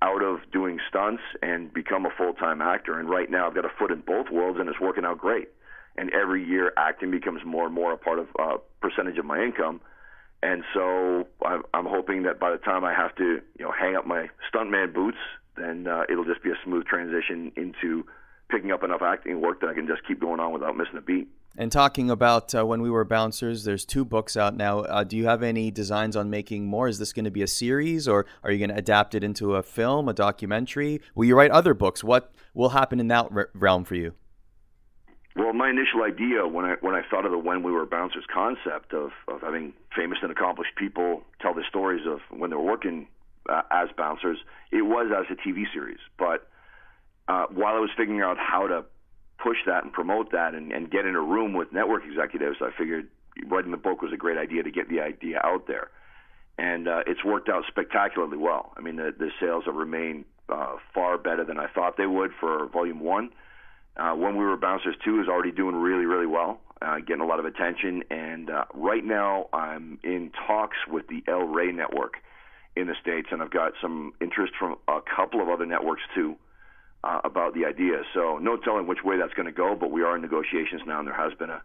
out of doing stunts and become a full-time actor. And right now I've got a foot in both worlds, and it's working out great. And every year acting becomes more and more a part of percentage of my income. And so I'm hoping that by the time I have to hang up my stuntman boots, then it'll just be a smooth transition into picking up enough acting work that I can just keep going on without missing a beat. And talking about When We Were Bouncers, there's 2 books out now. Do you have any designs on making more? Is this going to be a series, or are you going to adapt it into a film, a documentary? Will you write other books? What will happen in that realm for you? Well, my initial idea when I thought of the When We Were Bouncers concept of having famous and accomplished people tell their stories of when they were working as bouncers, it was as a TV series. But while I was figuring out how to push that and promote that and get in a room with network executives, I figured writing the book was a great idea to get the idea out there. And it's worked out spectacularly well. I mean, the sales have remained far better than I thought they would for Volume 1. When We Were Bouncers 2 is already doing really, really well, getting a lot of attention. And right now I'm in talks with the El Rey network in the States, and I've got some interest from a couple of other networks too about the idea. So no telling which way that's going to go, but we are in negotiations now, and there has been a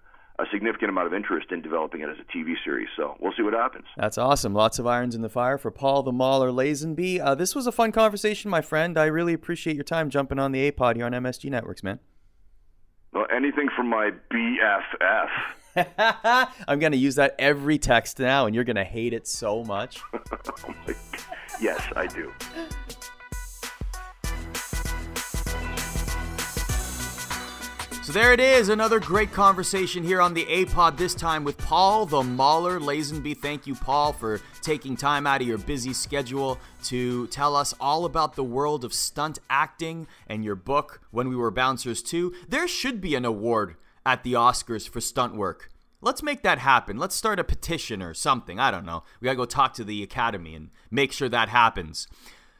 significant amount of interest in developing it as a TV series. So we'll see what happens. That's awesome. Lots of irons in the fire for Paul the Mauler Lazenby. This was a fun conversation, my friend. I really appreciate your time jumping on the Apod here on MSG Networks, man. Well, anything from my BFF. I'm going to use that every text now, and you're going to hate it so much. Oh my God. Yes, I do. So there it is, another great conversation here on the Apod, this time with Paul the Mauler Lazenby. Thank you, Paul, for taking taking time out of your busy schedule to tell us all about the world of stunt acting and your book, When We Were Bouncers Too. There should be an award at the Oscars for stunt work. Let's make that happen. Let's start a petition or something. I don't know. We gotta go talk to the Academy and make sure that happens.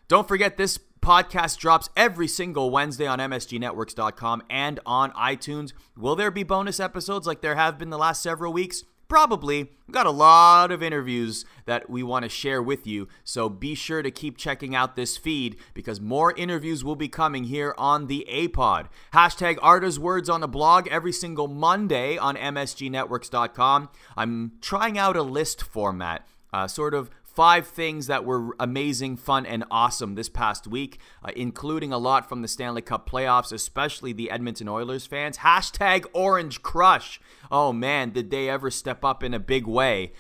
Don't forget, this podcast drops every single Wednesday on msgnetworks.com and on iTunes. Will there be bonus episodes like there have been the last several weeks? Probably. We've got a lot of interviews that we want to share with you, so be sure to keep checking out this feed because more interviews will be coming here on the Apod. Hashtag Arda's Words on the blog every single Monday on msgnetworks.com. I'm trying out a list format, sort of 5 things that were amazing, fun, and awesome this past week, including a lot from the Stanley Cup playoffs, especially the Edmonton Oilers fans. Hashtag Orange Crush. Oh man, did they ever step up in a big way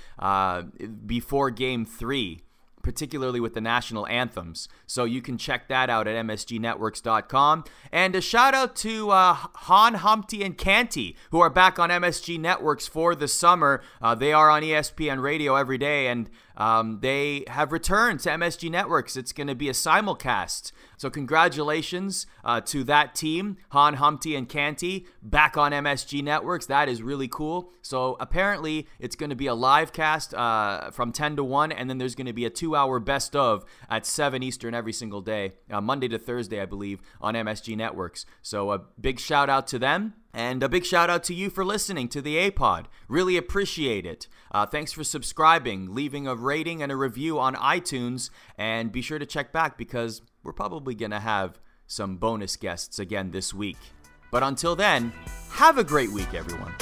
before Game 3, particularly with the national anthems. So you can check that out at msgnetworks.com. And a shout out to Han, Humpty, and Canty, who are back on MSG Networks for the summer. They are on ESPN Radio every day, and they have returned to MSG Networks. It's going to be a simulcast. So congratulations to that team, Han, Humpty, and Canty, back on MSG Networks. That is really cool. So apparently it's going to be a live cast from 10 to 1, and then there's going to be a 2-hour best of at 7 Eastern every single day, Monday to Thursday, I believe, on MSG Networks. So a big shout out to them. And a big shout out to you for listening to the Apod. Really appreciate it. Thanks for subscribing, leaving a rating and a review on iTunes, and be sure to check back because we're probably going to have some bonus guests again this week. But until then, have a great week, everyone.